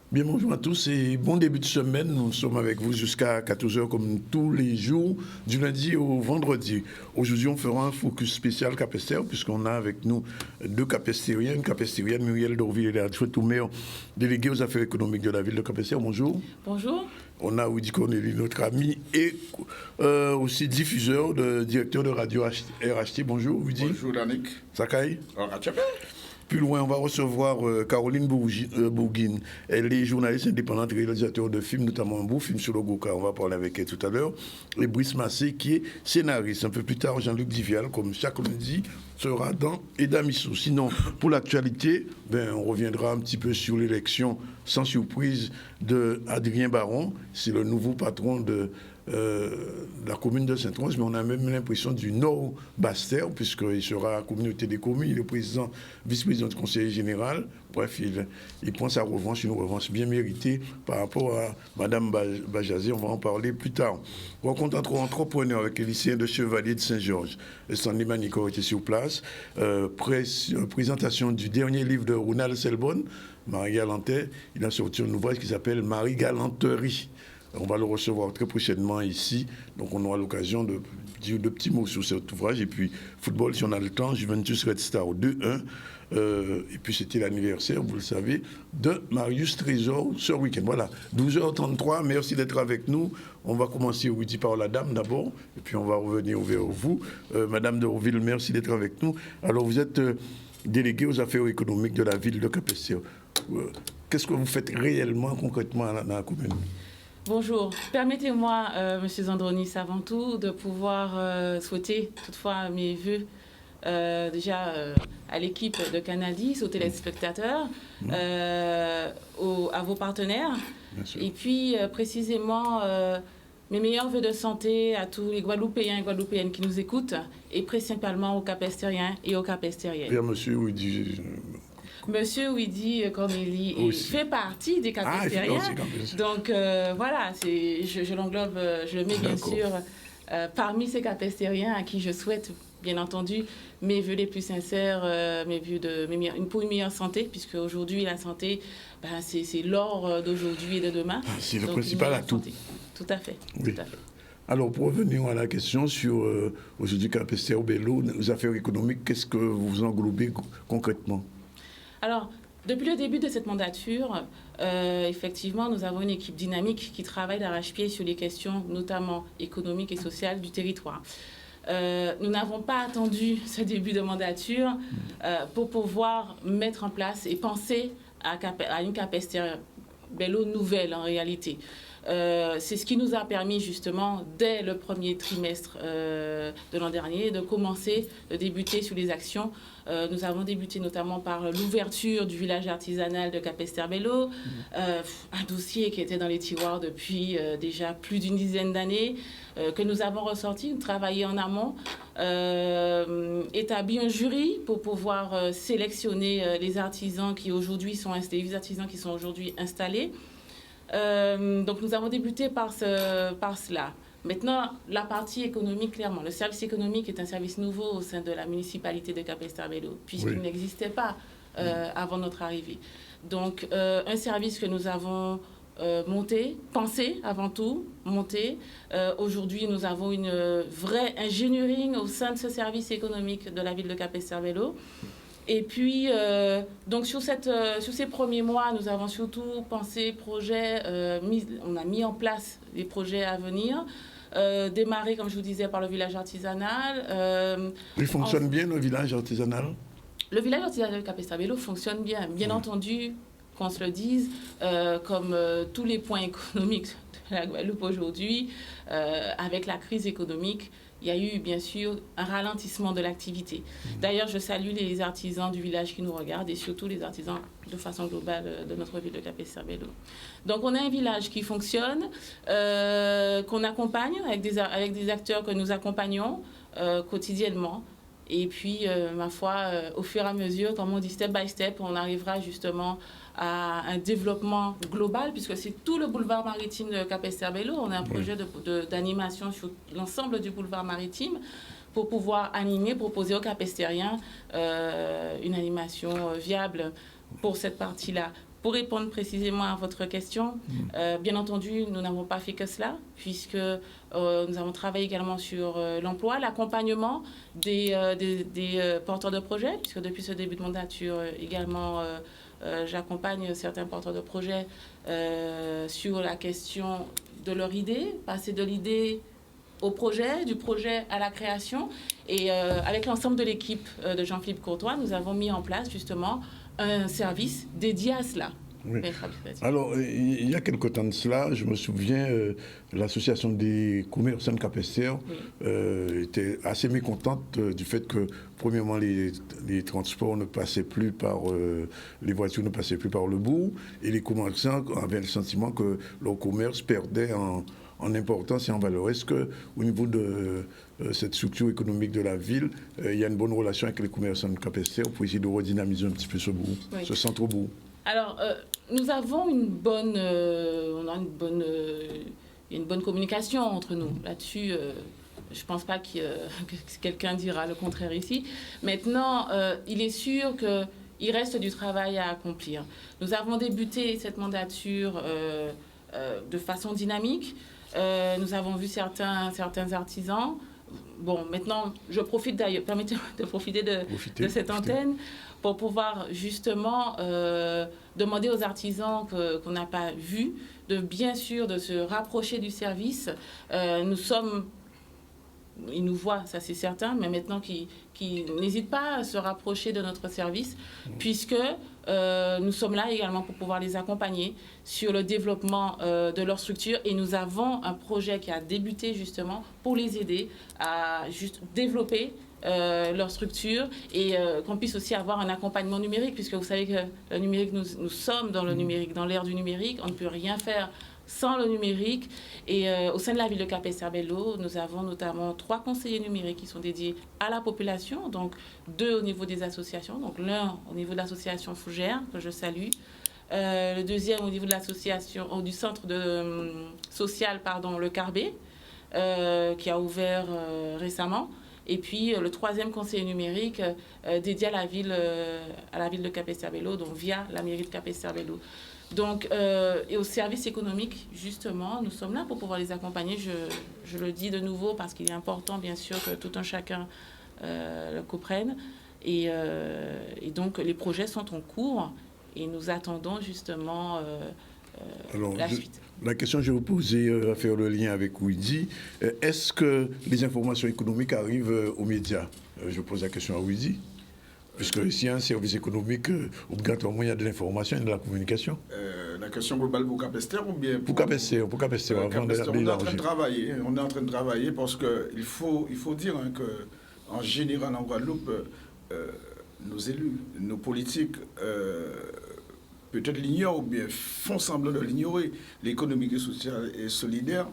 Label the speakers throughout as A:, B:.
A: Bien, bonjour à tous et bon début de semaine. Nous sommes avec vous jusqu'à 14h comme tous les jours, du lundi au vendredi. Aujourd'hui, on fera un focus spécial Capesterre puisqu'on a avec nous deux capestériens. Une capestérienne, Muriel Dorville et Adjoint Toumer, déléguée aux affaires économiques de la ville de Capesterre. Bonjour.
B: Bonjour.
A: On a Woody Corneli, notre ami, et aussi diffuseur, directeur de radio RHT. Bonjour, Woody.
C: Bonjour, Danick.
A: Sakai. Plus loin, on va recevoir Caroline Bourguine. Elle est journaliste indépendante, réalisateur de films, notamment un beau film sur le Goka. On va parler avec elle tout à l'heure. Et Brice Massé, qui est scénariste. Un peu plus tard, Jean-Luc Divial, comme chaque lundi, sera dans Edamisso. Sinon, pour l'actualité, on reviendra un petit peu sur l'élection, sans surprise, de Adrien Baron. C'est le nouveau patron de la commune de Sainte-Rose, mais on a même l'impression du Nord Basse-Terre, puisqu'il sera à la communauté des communes, le président, vice-président du conseiller général. Bref, il prend sa revanche, une revanche bien méritée par rapport à Mme Bajazé. On va en parler plus tard. Rencontre entre entrepreneurs avec les lycéens de Chevalier de Saint-Georges. Stanley Manico était sur place. Présentation du dernier livre de Ronald Selbonne, Marie Galantet. Il a sorti un ouvrage qui s'appelle Marie Galanterie. On va le recevoir très prochainement ici. Donc, on aura l'occasion de dire deux petits mots sur cet ouvrage. Et puis, football, si on a le temps, Juventus Red Star 2-1. Et puis, c'était l'anniversaire, vous le savez, de Marius Trésor ce week-end. Voilà, 12h33. Merci d'être avec nous. On va commencer, Woody, par la dame d'abord. Et puis, on va revenir vers vous. Madame Dorville, merci d'être avec nous. Alors, vous êtes déléguée aux affaires économiques de la ville de Capesterre. Qu'est-ce que vous faites réellement, concrètement, dans la commune ?
B: Bonjour. Permettez-moi, Monsieur Zandronis, avant tout, de pouvoir souhaiter toutefois mes vœux déjà à l'équipe de Canal 10, aux téléspectateurs, à vos partenaires, et puis précisément mes meilleurs vœux de santé à tous les Guadeloupéens et Guadeloupéennes qui nous écoutent, et principalement aux Capestériens et aux Capestériennes.
A: Bien, monsieur Woody.
B: Monsieur Woody Corneli fait partie des Capestériens. Donc voilà, je l'englobe, je le mets bien sûr parmi ces Capestériens à qui je souhaite, bien entendu, mes vœux les plus sincères, mes vœux pour une meilleure santé, puisque aujourd'hui la santé, c'est l'or d'aujourd'hui et de demain.
A: C'est le principal atout.
B: Tout à fait.
A: Oui.
B: Tout à fait.
A: Alors, pour revenir à la question sur aujourd'hui Capesterre Bello, aux affaires économiques, qu'est-ce que vous englobez concrètement ?
B: Alors, depuis le début de cette mandature, effectivement, nous avons une équipe dynamique qui travaille d'arrache-pied sur les questions, notamment économiques et sociales, du territoire. Nous n'avons pas attendu ce début de mandature pour pouvoir mettre en place et penser à une Capesterre Bello nouvelle, en réalité. C'est ce qui nous a permis justement, dès le premier trimestre de l'an dernier, de débuter sur les actions. Nous avons débuté notamment par l'ouverture du village artisanal de Capesterre Bello, un dossier qui était dans les tiroirs depuis déjà plus d'une dizaine d'années, que nous avons ressorti, travaillé en amont, établi un jury pour pouvoir sélectionner les artisans qui aujourd'hui sont installés. Donc nous avons débuté par cela. Maintenant, la partie économique, clairement, le service économique est un service nouveau au sein de la municipalité de Capesterre Bello, puisqu'il n'existait pas avant notre arrivée. Donc un service que nous avons pensé avant tout, monté. Aujourd'hui, nous avons une vraie ingénierie au sein de ce service économique de la ville de Capesterre Bello. Et puis, donc sur ces premiers mois, nous avons surtout pensé projets, on a mis en place les projets à venir, démarré, comme je vous disais, par le village artisanal.
A: Il fonctionne bien, le village artisanal ?
B: Le village artisanal de Capesterre Bello fonctionne bien. Bien entendu, qu'on se le dise, comme tous les points économiques de la Guadeloupe aujourd'hui, avec la crise économique, il y a eu bien sûr un ralentissement de l'activité. D'ailleurs, je salue les artisans du village qui nous regardent et surtout les artisans de façon globale de notre ville de Capesterre-Belle-Eau. Donc on a un village qui fonctionne, qu'on accompagne avec des acteurs que nous accompagnons quotidiennement. Et puis, ma foi, au fur et à mesure, comme on dit, step by step, on arrivera justement à un développement global, puisque c'est tout le boulevard maritime de Capesterre-Belle-Eau. On a un projet d'animation sur l'ensemble du boulevard maritime pour pouvoir animer, proposer aux Capestériens une animation viable pour cette partie-là. Pour répondre précisément à votre question, bien entendu, nous n'avons pas fait que cela, puisque nous avons travaillé également sur l'emploi, l'accompagnement des porteurs de projets, puisque depuis ce début de mandature également, j'accompagne certains porteurs de projets sur la question de leur idée, passer de l'idée au projet, du projet à la création. Et avec l'ensemble de l'équipe de Jean-Philippe Courtois, nous avons mis en place justement un service dédié à cela.
A: Oui. Alors, il y a quelque temps de cela, je me souviens, l'association des commerçants de Capesterre était assez mécontente du fait que, premièrement, les transports ne passaient plus par, les voitures ne passaient plus par le bout, et les commerçants avaient le sentiment que leur commerce perdait en importance et en valeur. Est-ce qu'au niveau de cette structure économique de la ville, il y a une bonne relation avec les commerçants de Capesterre pour essayer de redynamiser un petit peu ce bout, ce centre-bourg?
B: Alors, nous avons une bonne communication entre nous. Là-dessus, je ne pense pas que quelqu'un dira le contraire ici. Maintenant, il est sûr qu'il reste du travail à accomplir. Nous avons débuté cette mandature de façon dynamique. Nous avons vu certains artisans. Bon, maintenant, je profite d'ailleurs, permettez-moi de profiter de cette antenne pour pouvoir justement demander aux artisans qu'on n'a pas vus bien sûr de se rapprocher du service. Ils nous voient, ça c'est certain, mais maintenant qu'ils n'hésitent pas à se rapprocher de notre service, puisque nous sommes là également pour pouvoir les accompagner sur le développement de leur structure. Et nous avons un projet qui a débuté justement pour les aider à juste développer leur structure et qu'on puisse aussi avoir un accompagnement numérique, puisque vous savez que le numérique, nous sommes dans le numérique, dans l'ère du numérique, on ne peut rien faire sans le numérique. Et au sein de la ville de Capesterre-Belle-Eau, nous avons notamment 3 conseillers numériques qui sont dédiés à la population, donc 2 au niveau des associations, donc l'un au niveau de l'association Fougère, que je salue, le deuxième au niveau de l'association, du centre social, le Carbet, qui a ouvert récemment. Et puis le 3e conseiller numérique dédié à la ville de Capesterre-Belle-Eau, donc via la mairie de Capesterre-Belle-Eau. Donc, et au service économique, justement, nous sommes là pour pouvoir les accompagner. Je le dis de nouveau parce qu'il est important, bien sûr, que tout un chacun le comprenne. Et donc, les projets sont en cours et nous attendons justement la suite.
A: La question que je vais vous poser à faire le lien avec Ouidi, est-ce que les informations économiques arrivent aux médias? Je pose la question à Ouidi. Puisque s'il y a un service économique, obligatoirement, il y a de l'information et de la communication.
C: La question globale pour Capesterre ou bien
A: pour Capesterre, avant
C: Capesterre, on est en train de travailler. On est en train de travailler parce qu'il faut dire qu'en général, en Guadeloupe, nos élus, nos politiques, peut-être l'ignorent ou bien font semblant de l'ignorer. L'économie sociale et solidaire,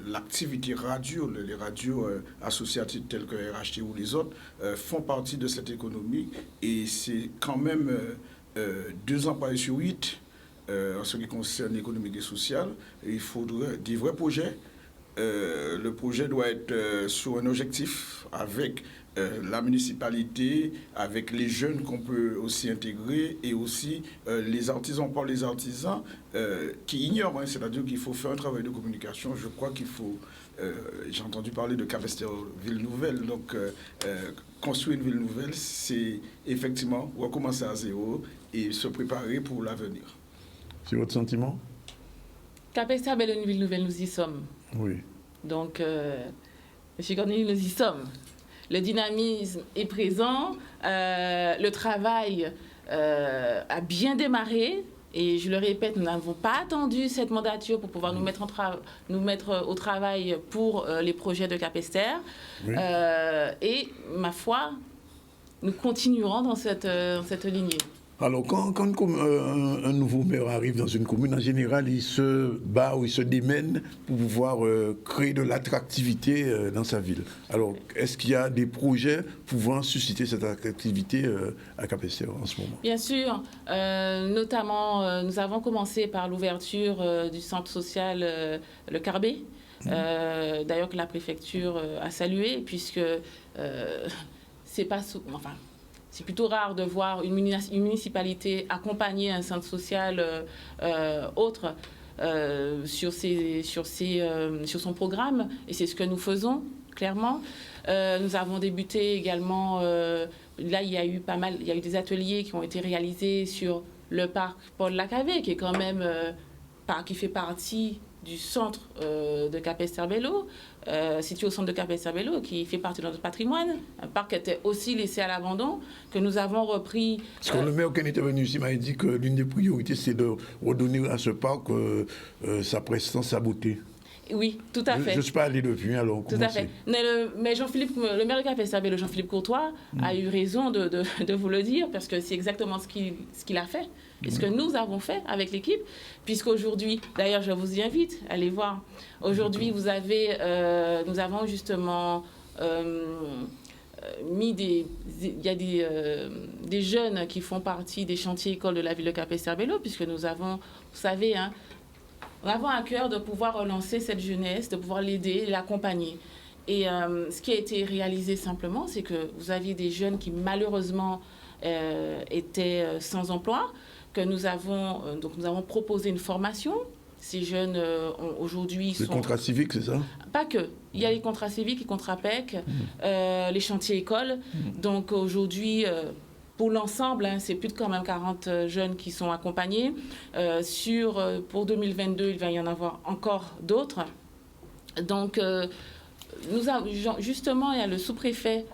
C: l'activité radio, les radios associatives telles que RHT ou les autres, font partie de cette économie et c'est quand même 2 employés sur 8 en ce qui concerne l'économie et sociale. Il faudrait des vrais projets. Le projet doit être sur un objectif avec la municipalité, avec les jeunes qu'on peut aussi intégrer et aussi les artisans, par les artisans qui ignorent, c'est-à-dire qu'il faut faire un travail de communication. Je crois qu'il faut, j'ai entendu parler de Capesterre ville nouvelle, donc construire une ville nouvelle, c'est effectivement recommencer à zéro et se préparer pour l'avenir.
A: C'est votre sentiment?
B: Capesterre-Belle-Eau, une ville nouvelle, nous y sommes.
A: Oui.
B: Donc, M. Corneli, nous y sommes. Le dynamisme est présent, le travail a bien démarré. Et je le répète, nous n'avons pas attendu cette mandature pour pouvoir nous mettre au travail pour les projets de Capesterre. Oui. Et ma foi, nous continuerons dans cette lignée.
A: Alors, quand un nouveau maire arrive dans une commune, en général, il se bat ou il se démène pour pouvoir créer de l'attractivité dans sa ville. Alors, est-ce qu'il y a des projets pouvant susciter cette attractivité à Capesterre en ce moment?
B: Bien sûr. Notamment, nous avons commencé par l'ouverture du centre social Le Carbet. D'ailleurs, que la préfecture a salué, puisque c'est pas... C'est plutôt rare de voir une municipalité accompagner un centre social autre sur son programme. Et c'est ce que nous faisons, clairement. Nous avons débuté également... là, il y a eu des ateliers qui ont été réalisés sur le parc Paul-Lacavé, qui est quand même... qui fait partie du centre de Capesterre-Belle-Eau, situé au centre de Capesterre-Belle-Eau, qui fait partie de notre patrimoine, un parc qui était aussi laissé à l'abandon, que nous avons repris.
A: Parce que le maire qui était venu ici m'a dit que l'une des priorités, c'est de redonner à ce parc sa prestance, sa beauté.
B: Oui, tout à fait.
A: Je ne suis pas allé depuis, alors
B: tout à fait. Mais le maire de Capesterre-Belle-Eau, Jean-Philippe Courtois, a eu raison de vous le dire, parce que c'est exactement ce qu'il a fait. Et ce que nous avons fait avec l'équipe, puisqu'aujourd'hui, d'ailleurs, je vous y invite, allez voir. Aujourd'hui, nous avons justement mis il y a des jeunes qui font partie des chantiers écoles de la ville de Capesterre-Belle-Eau, puisque nous avons, vous savez, nous avons à cœur de pouvoir relancer cette jeunesse, de pouvoir l'aider, l'accompagner. Et ce qui a été réalisé simplement, c'est que vous aviez des jeunes qui malheureusement étaient sans emploi, que nous avons proposé une formation. Ces jeunes aujourd'hui sont...
A: Les contrats civiques, c'est ça?
B: Pas que. Il y a les contrats civiques, les contrats PEC, les chantiers écoles. Donc aujourd'hui, pour l'ensemble, c'est plus de quand même 40 jeunes qui sont accompagnés. Pour 2022, il va y en avoir encore d'autres. Donc, justement, il y a le sous-préfet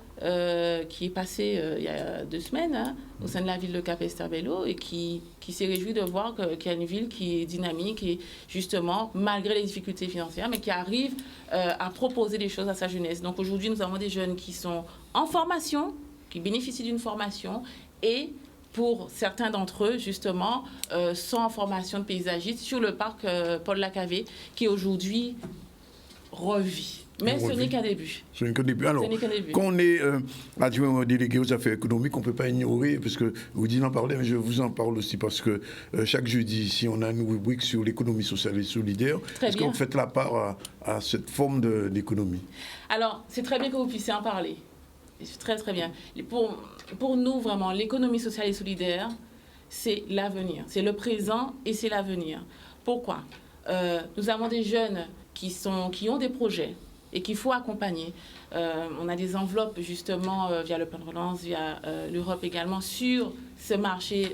B: qui est passé il y a 2 semaines au sein de la ville de Capesterre-Belle-Eau et qui s'est réjoui de voir qu'il y a une ville qui est dynamique et justement, malgré les difficultés financières, mais qui arrive à proposer des choses à sa jeunesse. Donc aujourd'hui, nous avons des jeunes qui sont en formation, qui bénéficient d'une formation et pour certains d'entre eux, justement, sont en formation de paysagiste sur le parc Paul-Lacavé qui aujourd'hui revit. Mais ce n'est qu'un début.
A: Ce n'est qu'un début. Alors, quand on est adjoint délégué aux affaires économiques, on ne peut pas ignorer, parce que vous dites en parler, mais je vous en parle aussi, parce que chaque jeudi, ici, on a une rubrique sur l'économie sociale et solidaire. Est-ce que vous faites la part à cette forme d'économie?
B: Alors, c'est très bien que vous puissiez en parler. C'est très, très bien. Et pour nous, vraiment, l'économie sociale et solidaire, c'est l'avenir. C'est le présent et c'est l'avenir. Pourquoi? Nous avons des jeunes qui ont des projets et qu'il faut accompagner. On a des enveloppes, justement, via le plan de relance, via l'Europe également, sur ce marché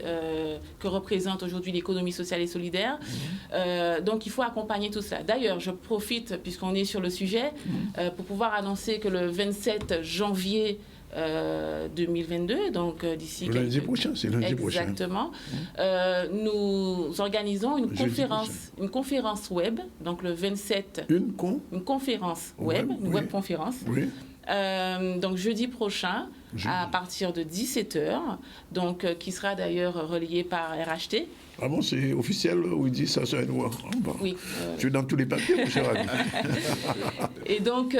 B: que représente aujourd'hui l'économie sociale et solidaire. Donc, il faut accompagner tout ça. D'ailleurs, je profite, puisqu'on est sur le sujet, pour pouvoir annoncer que le 27 janvier 2022, donc d'ici...
A: Lundi prochain, c'est lundi prochain.
B: Exactement. Nous organisons une conférence web, donc le 27... Une conférence web, une webconférence.
A: Oui.
B: Donc jeudi prochain, à partir de 17h, donc qui sera d'ailleurs relié par RHT.
A: Ah bon, c'est officiel où il dit ça sur une voix.
B: Oui.
A: Je suis dans tous les papiers, mon cher ami.
B: Et donc,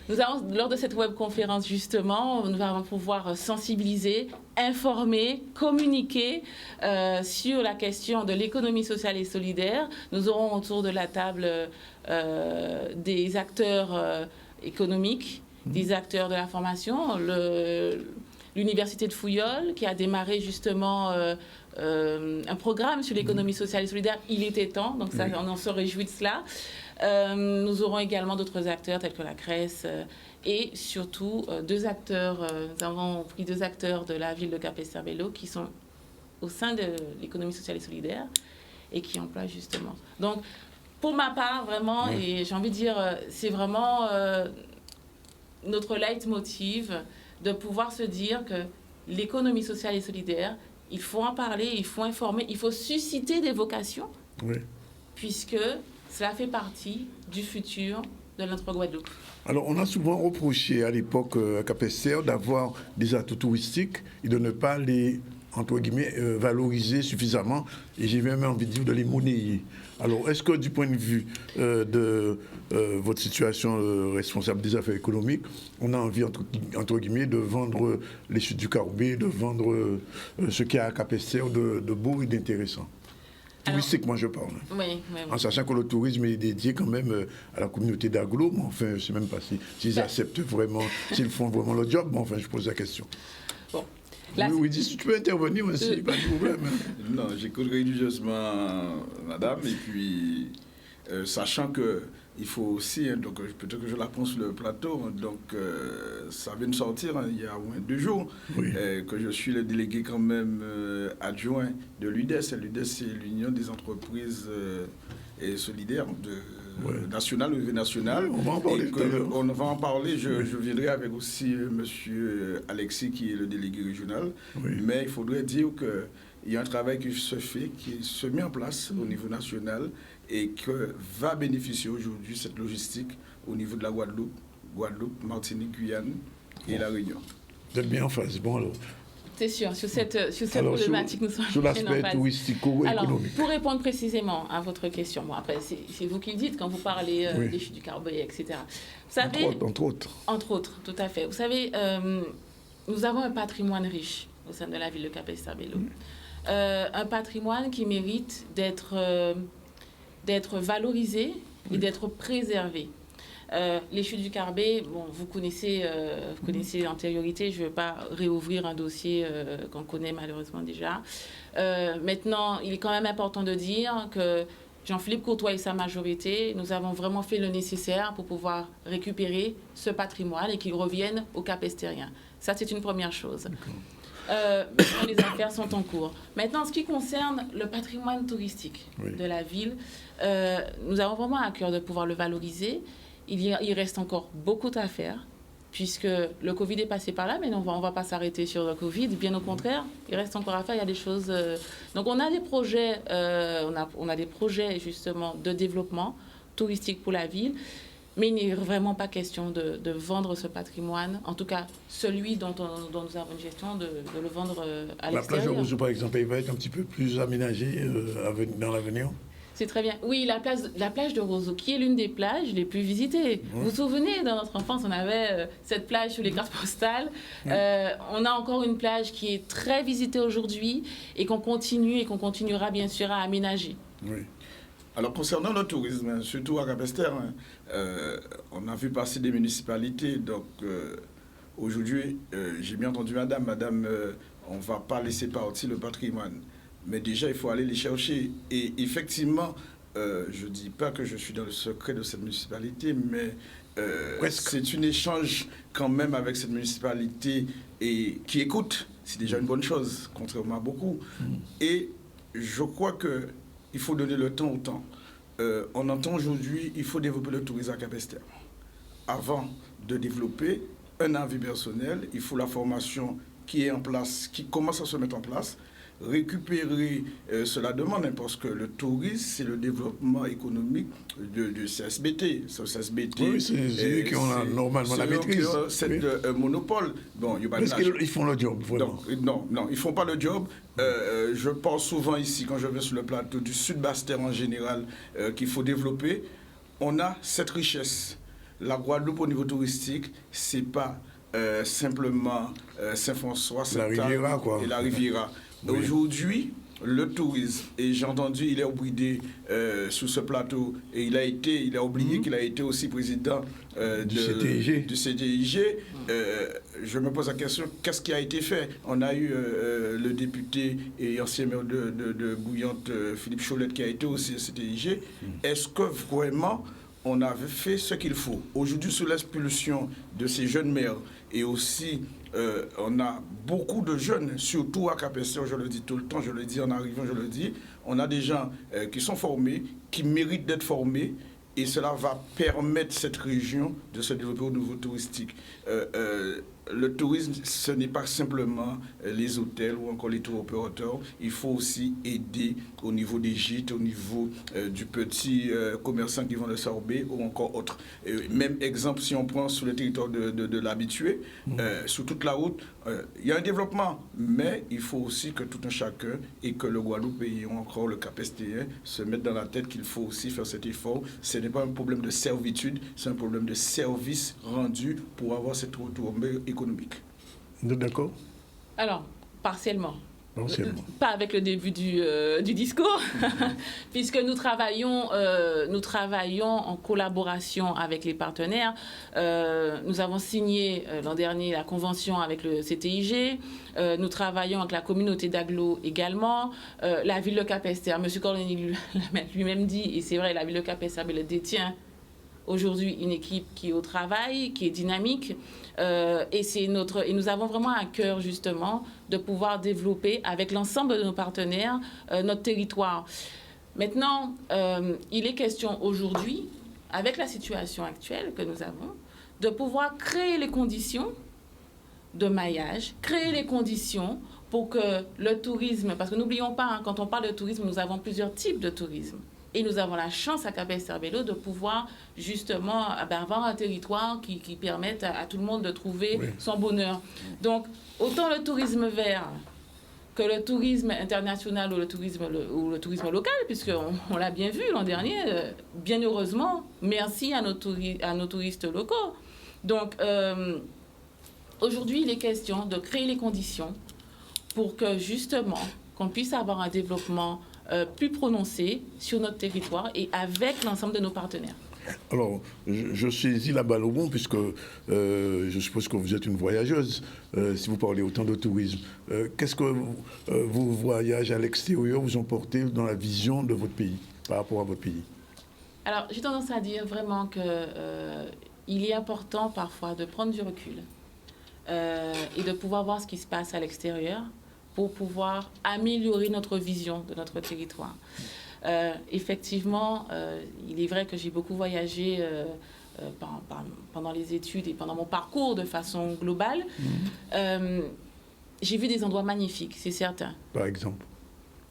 B: nous allons, lors de cette webconférence, justement, nous allons pouvoir sensibiliser, informer, communiquer sur la question de l'économie sociale et solidaire. Nous aurons autour de la table des acteurs économiques, des acteurs de la formation, l'Université de Fouillol, qui a démarré justement un programme sur l'économie sociale et solidaire. Il était temps, donc ça, on en se réjouit de cela. Nous aurons également d'autres acteurs tels que la CRES et surtout nous avons pris 2 acteurs de la ville de Capesterre-Belle-Eau qui sont au sein de l'économie sociale et solidaire et qui emploient justement. Donc, pour ma part, vraiment, et j'ai envie de dire, c'est vraiment notre leitmotiv de pouvoir se dire que l'économie sociale et solidaire il faut en parler, il faut informer, il faut susciter des vocations,
A: Oui.
B: puisque cela fait partie du futur de notre Guadeloupe.
A: Alors, on a souvent reproché à l'époque à Capesterre d'avoir des atouts touristiques et de ne pas les, entre guillemets, valoriser suffisamment, et j'ai même envie de dire de les monnayer. Alors, est-ce que du point de vue de votre situation responsable des affaires économiques, on a envie, entre guillemets, de vendre les chutes du Carbet, de vendre ce qu'il y a à Capesterre de beau et d'intéressant? Touristiquement, je parle.
B: Oui.
A: En sachant que le tourisme est dédié quand même à la communauté d'Aglo, mais enfin, je ne sais même pas s'ils acceptent vraiment, s'ils font vraiment le job, mais enfin, je pose la question.
B: Bon.
A: Oui, si tu peux intervenir aussi, pas de problème.
C: Non, j'écoute religieusement madame, et puis sachant que il faut aussi, donc peut-être que je la prends sur le plateau, donc ça vient de sortir il y a au moins 2 jours, que je suis le délégué quand même adjoint de l'UDES. L'UDES, c'est l'Union des entreprises et solidaires nationales, au niveau national.
A: On va en parler tout à l'heure.
C: On va en parler, je viendrai avec aussi monsieur Alexis qui est le délégué régional, mais il faudrait dire qu'il y a un travail qui se fait, qui se met en place au niveau national, et que va bénéficier aujourd'hui cette logistique au niveau de la Guadeloupe, Martinique, Guyane et La Réunion.
A: Vous êtes bien en face. Bon, alors.
B: C'est sûr, sur cette problématique, nous sommes
A: sur l'aspect touristico-économique.
B: Alors, pour répondre précisément à votre question, bon, après, c'est vous qui le dites quand vous parlez des chutes du Carbet, etc. Vous savez,
A: entre autres.
B: Entre autres, tout à fait. Vous savez, nous avons un patrimoine riche au sein de la ville de Capesterre-Belle-Eau. Un patrimoine qui mérite d'être valorisé et d'être préservé. Les chutes du Carbet, bon, vous connaissez l'antériorité, je ne vais pas réouvrir un dossier qu'on connaît malheureusement déjà. Maintenant, il est quand même important de dire que Jean-Philippe Courtois et sa majorité, nous avons vraiment fait le nécessaire pour pouvoir récupérer ce patrimoine et qu'il revienne aux Capestériens. Ça, c'est une première chose. Maintenant, les affaires sont en cours. Maintenant, en ce qui concerne le patrimoine touristique de la ville, nous avons vraiment à cœur de pouvoir le valoriser. Il reste encore beaucoup à faire, puisque le Covid est passé par là, mais on va pas s'arrêter sur le Covid. Bien au contraire, il reste encore à faire. Il y a des choses. Donc, on a des projets, on a des projets justement de développement touristique pour la ville. Mais il n'est vraiment pas question de vendre ce patrimoine, en tout cas celui dont nous avons une gestion, de le vendre à l'extérieur.
A: La plage de Roseau, par exemple, elle va être un petit peu plus aménagée dans l'avenir?
B: C'est très bien. Oui, la plage de Roseau, qui est l'une des plages les plus visitées. Vous vous souvenez, dans notre enfance, on avait cette plage sur les cartes postales. On a encore une plage qui est très visitée aujourd'hui et qu'on continue et qu'on continuera bien sûr à aménager.
C: Oui. Alors, concernant le tourisme, surtout à Capesterre, on a vu passer des municipalités. Donc, aujourd'hui, j'ai bien entendu madame, on ne va pas laisser partir le patrimoine. Mais déjà, il faut aller les chercher. Et effectivement, je ne dis pas que je suis dans le secret de cette municipalité, mais c'est un échange quand même avec cette municipalité et qui écoute. C'est déjà une bonne chose, contrairement à beaucoup. Et je crois que il faut donner le temps au temps. On entend aujourd'hui, il faut développer le tourisme à Capesterre. Avant de développer un avis personnel, il faut la formation qui est en place, qui commence à se mettre en place. Récupérer cela demande, parce que le tourisme, c'est le développement économique de CSBT.
A: Oui, c'est eux qui ont normalement la maîtrise.
C: C'est un monopole. Bon,
A: est-ce qu'ils font le job, vraiment?
C: Non, ils ne font pas le job. Je pense souvent ici, quand je vais sur le plateau du Sud-Basse-Terre en général, qu'il faut développer. On a cette richesse. La Guadeloupe au niveau touristique, c'est pas simplement Saint-François,
A: Saint-Riviera, quoi.
C: Et la Riviera. Oui. Aujourd'hui, le tourisme, et j'ai entendu, il est obridé sur ce plateau, et il a oublié qu'il a été aussi président du CTIG. Je me pose la question, qu'est-ce qui a été fait? On a eu le député et ancien maire de Bouillante, Philippe Cholette, qui a été aussi au CTIG. Est-ce que vraiment on avait fait ce qu'il faut? Aujourd'hui, sous l'expulsion de ces jeunes maires, et aussi on a beaucoup de jeunes, surtout à Capesterre, je le dis tout le temps, je le dis en arrivant, je le dis, on a des gens qui sont formés, qui méritent d'être formés, et cela va permettre cette région de se développer au niveau touristique. le tourisme, ce n'est pas simplement les hôtels ou encore les tours opérateurs. Il faut aussi aider au niveau des gîtes, au niveau du petit commerçant qui vend le sorbet ou encore autre. Même exemple, si on prend sur le territoire de l'habitué, sur toute la route, il y a un développement, mais il faut aussi que tout un chacun et que le Guadeloupe et encore le Cap-Estéen se mettent dans la tête qu'il faut aussi faire cet effort. Ce n'est pas un problème de servitude, c'est un problème de service rendu pour avoir cette retombée économique.
A: Vous êtes d'accord?
B: Alors, partiellement.
A: Partiellement.
B: Pas avec le début du discours, puisque nous travaillons en collaboration avec les partenaires. Nous avons signé l'an dernier la convention avec le CTIG. Nous travaillons avec la communauté d'Aglo également. La ville de Cap-Esther, M. Corleni l'a lui-même dit, et c'est vrai, la ville de Cap-Esther le détient aujourd'hui une équipe qui est au travail, qui est dynamique, et nous avons vraiment à cœur justement de pouvoir développer avec l'ensemble de nos partenaires notre territoire. Maintenant, il est question aujourd'hui, avec la situation actuelle que nous avons, de pouvoir créer les conditions de maillage, créer les conditions pour que le tourisme, parce que n'oublions pas, quand on parle de tourisme, nous avons plusieurs types de tourisme. Et nous avons la chance à Cap-Esther-Belle-Eau de pouvoir justement avoir un territoire qui permette à tout le monde de trouver son bonheur. Donc, autant le tourisme vert que le tourisme international ou le tourisme local, puisqu'on l'a bien vu l'an dernier, bien heureusement, merci à nos touristes locaux. Donc, aujourd'hui, il est question de créer les conditions pour que justement, qu'on puisse avoir un développement plus prononcé sur notre territoire et avec l'ensemble de nos partenaires.
A: Alors, je saisis la balle au bon, puisque je suppose que vous êtes une voyageuse, si vous parlez autant de tourisme. Qu'est-ce que vos voyages à l'extérieur vous ont porté dans la vision de votre pays, par rapport à votre pays?
B: Alors, j'ai tendance à dire vraiment qu'il est important parfois de prendre du recul et de pouvoir voir ce qui se passe à l'extérieur, pour pouvoir améliorer notre vision de notre territoire. Effectivement, il est vrai que j'ai beaucoup voyagé pendant les études et pendant mon parcours de façon globale. J'ai vu des endroits magnifiques, c'est certain.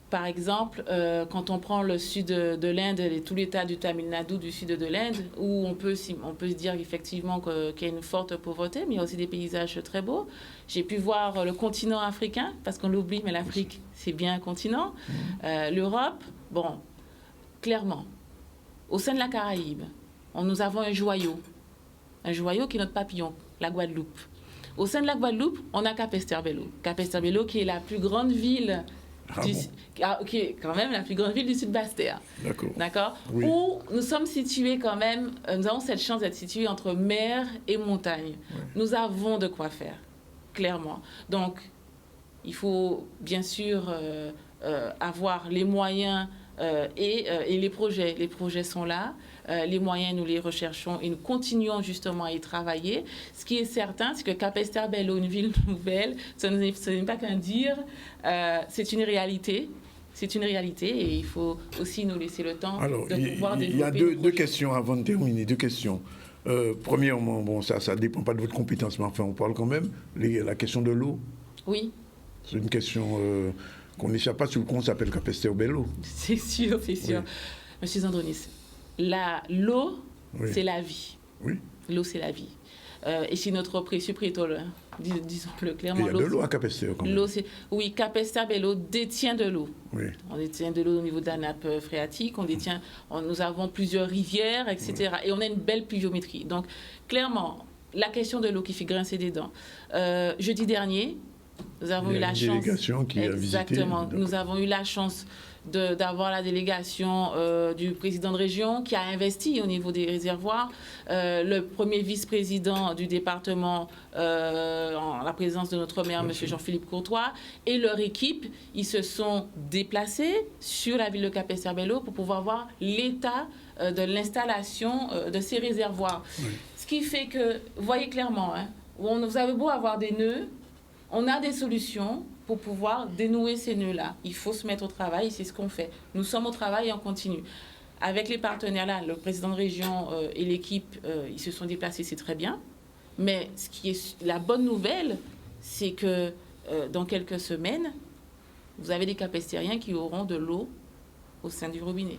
B: Par exemple, quand on prend le sud de l'Inde et tout l'état du Tamil Nadu, du sud de l'Inde, où on peut se dire effectivement qu'il y a une forte pauvreté, mais il y a aussi des paysages très beaux. J'ai pu voir le continent africain, parce qu'on l'oublie, mais l'Afrique, c'est bien un continent. L'Europe, bon, clairement. Au sein de la Caraïbe, nous avons un joyau qui est notre papillon, la Guadeloupe. Au sein de la Guadeloupe, on a Cap-Esther-Belle-Eau. Cap-Esther-Belle-Eau qui est la plus grande ville qui est quand même la plus grande ville du sud Basse-Terre. D'accord. Oui. Où nous sommes situés quand même, nous avons cette chance d'être situés entre mer et montagne. Oui. Nous avons de quoi faire, clairement. Donc, il faut bien sûr avoir les moyens et les projets. Les projets sont là. Les moyens, nous les recherchons et nous continuons justement à y travailler. Ce qui est certain, c'est que Cap-Esther-Belle-Eau, une ville nouvelle, ce n'est pas qu'un dire, c'est une réalité. C'est une réalité et il faut aussi nous laisser le temps de pouvoir développer.
A: Il y a deux questions avant de terminer, deux questions. Premièrement, bon, ça ne dépend pas de votre compétence, mais enfin, on parle quand même, la question de l'eau.
B: Oui.
A: C'est une question qu'on n'échappe pas sur le compte, ça s'appelle Cap-Esther-Belle-Eau.
B: C'est sûr, c'est sûr. Oui. Monsieur Zandronis, l'eau, oui, c'est la vie.
A: Oui.
B: L'eau, c'est la vie. Et si notre précieux prétole, disons-le clairement...
A: Il y a de l'eau à Cap-Esther quand même.
B: Oui, Cap-Esther-Belle-Eau détient de l'eau.
A: Oui.
B: On détient de l'eau au niveau de la nappe phréatique, nous avons plusieurs rivières, etc. Oui. Et on a une belle pluviométrie. Donc, clairement, la question de l'eau qui fait grincer des dents. Jeudi dernier, nous avons eu la chance...
A: Il y a une délégation qui a visité.
B: Exactement. Nous avons eu la chance d'avoir la délégation du président de région qui a investi au niveau des réservoirs, le premier vice-président du département en la présence de notre maire, M. Jean-Philippe Courtois, et leur équipe, ils se sont déplacés sur la ville de Cap-Esther-Belle-Eau pour pouvoir voir l'état de l'installation de ces réservoirs. Oui. Ce qui fait que, vous voyez clairement, vous avez beau avoir des nœuds, on a des solutions pour pouvoir dénouer ces nœuds-là. Il faut se mettre au travail, c'est ce qu'on fait. Nous sommes au travail et on continue. Avec les partenaires là, le président de région et l'équipe, ils se sont déplacés, c'est très bien. Mais ce qui est la bonne nouvelle, c'est que dans quelques semaines, vous avez des capestériens qui auront de l'eau au sein du robinet.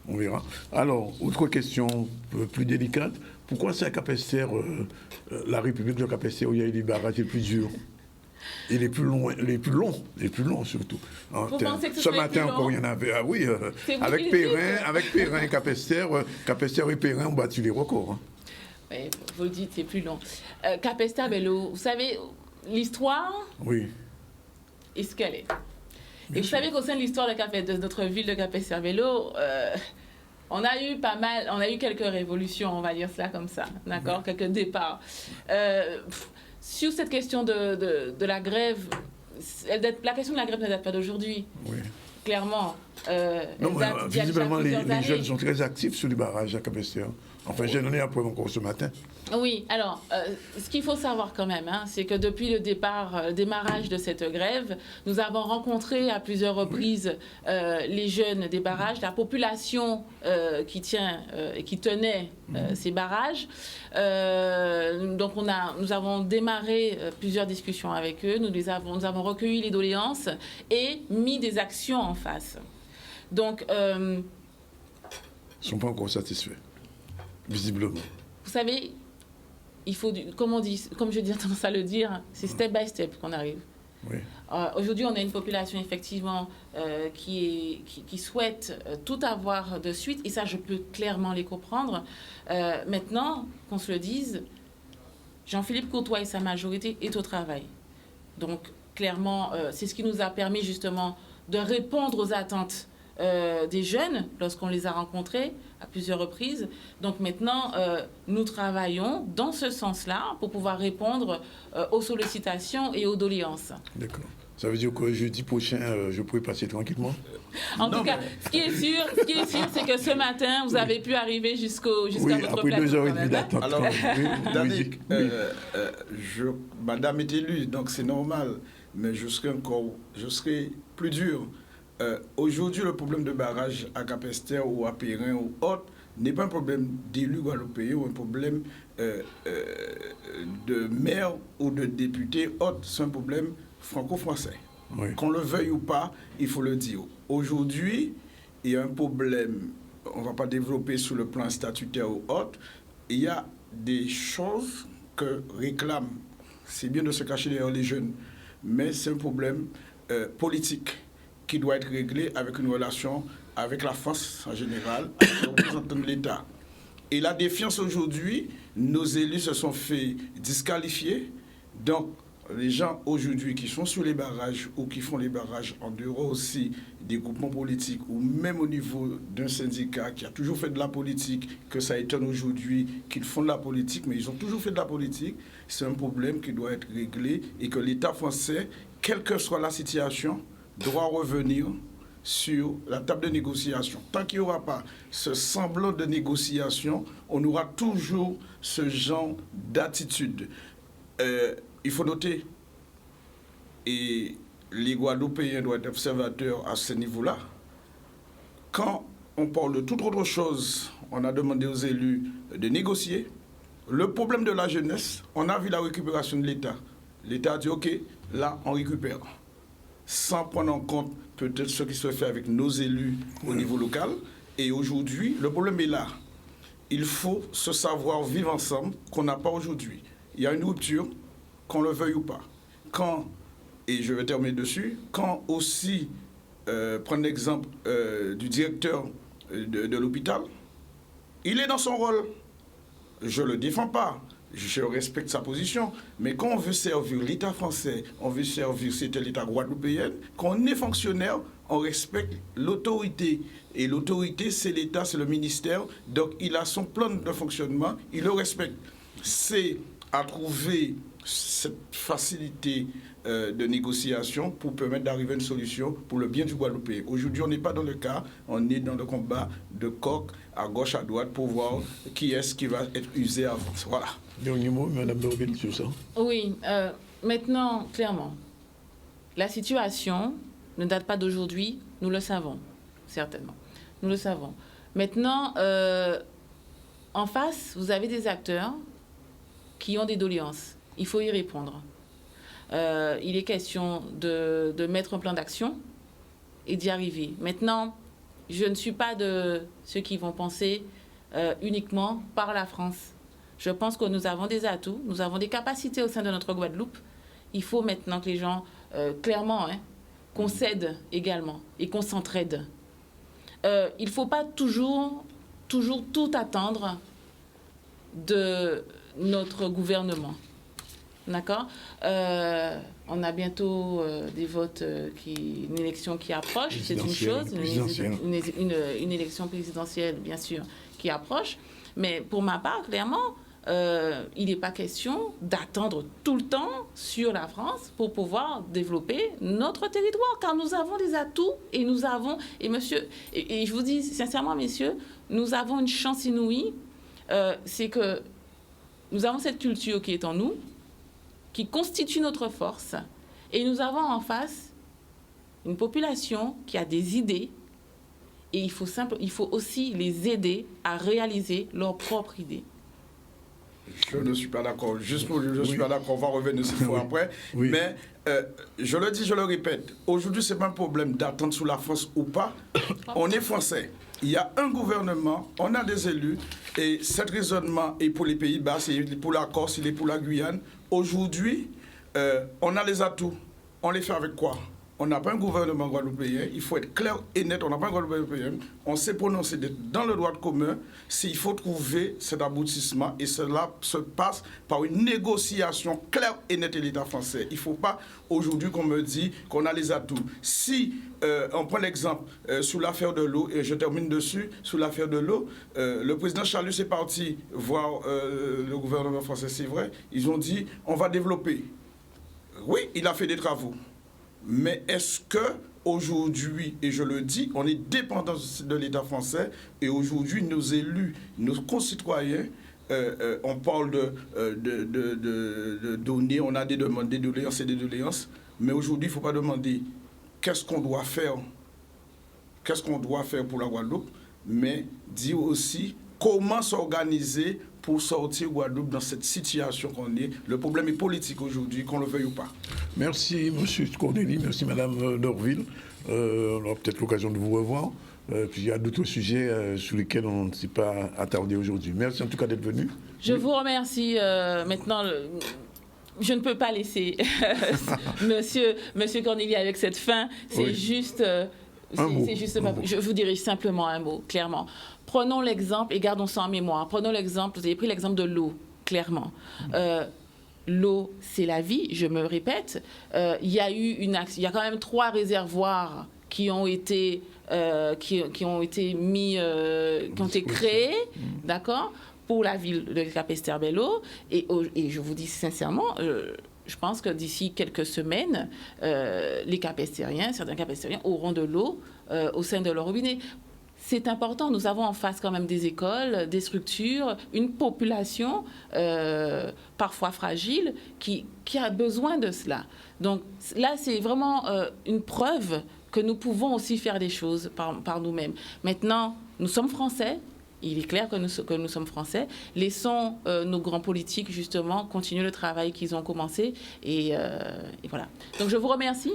A: On verra. Alors, autre question plus délicate. Pourquoi c'est à Capesterre, la République de Capesterre, où il y a eu des barrages les plus durs et les plus longs surtout.
B: Vous pensez que
A: ce matin encore, il y en avait. Ah oui, avec Perrin et Capesterre, Capesterre et Perrin ont battu les records. Hein.
B: Oui, vous le dites, c'est plus long. Capesterre, vous savez, l'histoire est ce qu'elle est. Et vous savez qu'au sein de l'histoire de notre ville de Capesterre-Vélo, on a eu quelques révolutions, on va dire cela comme ça, d'accord, quelques départs. Sur cette question de la grève, la question de la grève ne date pas d'aujourd'hui. Oui. Clairement.
A: Visiblement, les jeunes sont très actifs sur les barrages à Capesterre. Enfin, j'en ai appris encore ce matin.
B: Oui, alors, ce qu'il faut savoir quand même, c'est que depuis le démarrage de cette grève, nous avons rencontré à plusieurs reprises les jeunes des barrages, la population qui tenait ces barrages. Donc, nous avons démarré plusieurs discussions avec eux, nous avons recueilli les doléances et mis des actions en face. Donc... ils
A: ne sont pas encore satisfaits, visiblement.
B: Vous savez... Il faut, comme je dis tendance à le dire, c'est step by step qu'on arrive. Oui. Aujourd'hui, on a une population effectivement qui souhaite tout avoir de suite, et ça, je peux clairement les comprendre. Maintenant, qu'on se le dise, Jean-Philippe Courtois et sa majorité est au travail. Donc, clairement, c'est ce qui nous a permis justement de répondre aux attentes des jeunes lorsqu'on les a rencontrés à plusieurs reprises. Donc maintenant, nous travaillons dans ce sens-là pour pouvoir répondre aux sollicitations et aux doléances.
A: D'accord. Ça veut dire que jeudi prochain, je pourrais passer tranquillement?
B: En tout cas, ce qui est sûr, c'est que ce matin, vous avez pu arriver jusqu'à votre plateau.
A: Après 2h30 d'attente.
C: Alors, Danick, madame est élue, donc c'est normal, mais je serai plus dur. Aujourd'hui, le problème de barrage à Capesterre ou à Perrin ou autre n'est pas un problème d'élus guadeloupéens ou un problème de maire ou de député autre, c'est un problème franco-français. Oui. Qu'on le veuille ou pas, il faut le dire. Aujourd'hui, il y a un problème, on ne va pas développer sur le plan statutaire ou autre, il y a des choses que réclament, c'est bien de se cacher derrière les jeunes, mais c'est un problème politique qui doit être réglé avec une relation avec la France en général, avec les représentants de l'État. Et la défiance aujourd'hui, nos élus se sont fait disqualifier. Donc, les gens aujourd'hui qui sont sur les barrages ou qui font les barrages en dehors aussi des groupements politiques ou même au niveau d'un syndicat qui a toujours fait de la politique, que ça étonne aujourd'hui qu'ils font de la politique, mais ils ont toujours fait de la politique, c'est un problème qui doit être réglé et que l'État français, quelle que soit la situation, doit revenir sur la table de négociation. Tant qu'il n'y aura pas ce semblant de négociation, on aura toujours ce genre d'attitude. Il faut noter, et les Guadeloupéens doivent être observateurs à ce niveau-là, quand on parle de toute autre chose, on a demandé aux élus de négocier. Le problème de la jeunesse, on a vu la récupération de l'État. L'État a dit, OK, là, on récupère. Sans prendre en compte peut-être ce qui se fait avec nos élus au niveau local. Et aujourd'hui, le problème est là. Il faut se savoir vivre ensemble qu'on n'a pas aujourd'hui. Il y a une rupture, qu'on le veuille ou pas. Quand, et je vais terminer dessus, quand aussi, prendre l'exemple du directeur de l'hôpital, il est dans son rôle. Je ne le défends pas. Je respecte sa position, mais quand on veut servir l'État français, on veut servir l'État guadeloupéen, quand on est fonctionnaire, on respecte l'autorité. Et l'autorité, c'est l'État, c'est le ministère. Donc, il a son plan de fonctionnement, il le respecte. C'est à trouver cette facilité de négociation pour permettre d'arriver à une solution pour le bien du Guadeloupéen. Aujourd'hui, on n'est pas dans le cas, on est dans le combat de coq à gauche, à droite, pour voir qui est-ce qui va être usé avant. Voilà.
A: Dernier mot, Mme Dorville, sur ça.
B: Oui, maintenant, clairement, la situation ne date pas d'aujourd'hui, nous le savons, certainement. Nous le savons. Maintenant, en face, vous avez des acteurs qui ont des doléances. Il faut y répondre. Il est question de mettre un plan d'action et d'y arriver. Maintenant, je ne suis pas de ceux qui vont penser uniquement par la France. Je pense que nous avons des atouts, nous avons des capacités au sein de notre Guadeloupe. Il faut maintenant que les gens, clairement, qu'on s'aide également et qu'on s'entraide. Il ne faut pas toujours tout attendre de notre gouvernement. D'accord. On a bientôt des votes, une élection qui approche, c'est une chose, une élection présidentielle, bien sûr, qui approche. Mais pour ma part, clairement, il n'est pas question d'attendre tout le temps sur la France pour pouvoir développer notre territoire, car nous avons des atouts et nous avons, et je vous dis sincèrement, messieurs, nous avons une chance inouïe, c'est que nous avons cette culture qui est en nous, qui constitue notre force, et nous avons en face une population qui a des idées, et il faut aussi les aider à réaliser leurs propres idées.
C: Je ne suis pas d'accord. Je suis pas d'accord. On va revenir cette fois après.
A: Oui.
C: Mais je le dis, je le répète. Aujourd'hui, ce n'est pas un problème d'attendre sous la France ou pas. On est français. Il y a un gouvernement, on a des élus. Et cet raisonnement est pour les Pays-Bas, c'est pour la Corse, il est pour la Guyane. Aujourd'hui, on a les atouts. On les fait avec quoi? On n'a pas un gouvernement guadeloupéen, il faut être clair et net, on n'a pas un gouvernement guadeloupéen, on s'est prononcé dans le droit commun, s'il faut trouver cet aboutissement, et cela se passe par une négociation claire et nette de l'État français. Il ne faut pas aujourd'hui qu'on me dise qu'on a les atouts. Si on prend l'exemple sous l'affaire de l'eau, et je termine dessus, sous l'affaire de l'eau, le président Chalus est parti voir le gouvernement français, c'est vrai, ils ont dit on va développer. Oui, il a fait des travaux. Mais est-ce qu'aujourd'hui, et je le dis, on est dépendant de l'État français, et aujourd'hui, nos élus, nos concitoyens, on parle de données, on a des demandes, des doléances et des doléances, mais aujourd'hui, il ne faut pas demander qu'est-ce qu'on doit faire pour la Guadeloupe, mais dire aussi comment s'organiser pour sortir Guadeloupe dans cette situation qu'on est. Le problème est politique aujourd'hui, qu'on le veuille ou pas.
A: Merci, M. Cornélie. Merci, Mme Dorville. On aura peut-être l'occasion de vous revoir. Puis il y a d'autres sujets sur lesquels on ne s'est pas attardé aujourd'hui. Merci en tout cas d'être venu.
B: Je vous remercie. Maintenant, je ne peux pas laisser Monsieur Cornélie avec cette fin. C'est juste... je vous dirige simplement un mot, clairement. Prenons l'exemple, et gardons ça en mémoire, prenons l'exemple, vous avez pris l'exemple de l'eau, clairement. L'eau, c'est la vie, je me répète. Il y a quand même 3 réservoirs qui ont été créés, d'accord, pour la ville de Capesterre-Belle-Eau. Et je vous dis sincèrement... je pense que d'ici quelques semaines, certains Capestériens auront de l'eau au sein de leur robinet. C'est important, nous avons en face quand même des écoles, des structures, une population parfois fragile qui a besoin de cela. Donc là, c'est vraiment une preuve que nous pouvons aussi faire des choses par nous-mêmes. Maintenant, nous sommes Français. Il est clair que nous sommes Français. Laissons nos grands politiques, justement, continuer le travail qu'ils ont commencé. Et voilà. Donc, je vous remercie.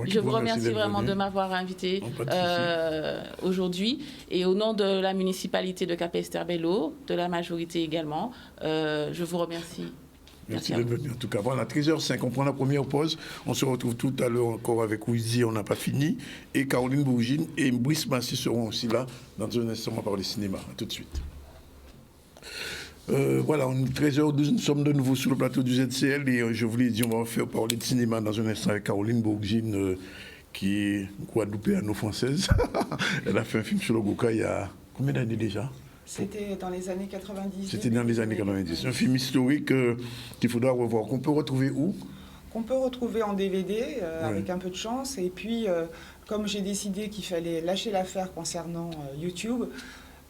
B: Je vous remercie vraiment de m'avoir invité aujourd'hui. Et au nom de la municipalité de Capesterre-Belle-Eau, de la majorité également, je vous remercie.
A: Merci d'être venu. En tout cas, voilà, 13h05, on prend la première pause. On se retrouve tout à l'heure encore avec Ouizi, on n'a pas fini. Et Caroline Bourgine et Brice Massy seront aussi là dans un instant. On va parler cinéma. À tout de suite. Voilà, on est 13h12, nous sommes de nouveau sur le plateau du ZCL et je vous l'ai dit, on va faire parler de cinéma dans un instant avec Caroline Bourgine, qui est guadeloupéano-française. Elle a fait un film sur le Goka il y a combien d'années déjà ?
D: C'était dans les années 90.
A: C'était dans les années 90. Un film historique qu'il faudra revoir. Qu'on peut retrouver où ?
D: Qu'on peut retrouver en DVD avec un peu de chance. Et puis, comme j'ai décidé qu'il fallait lâcher l'affaire concernant YouTube,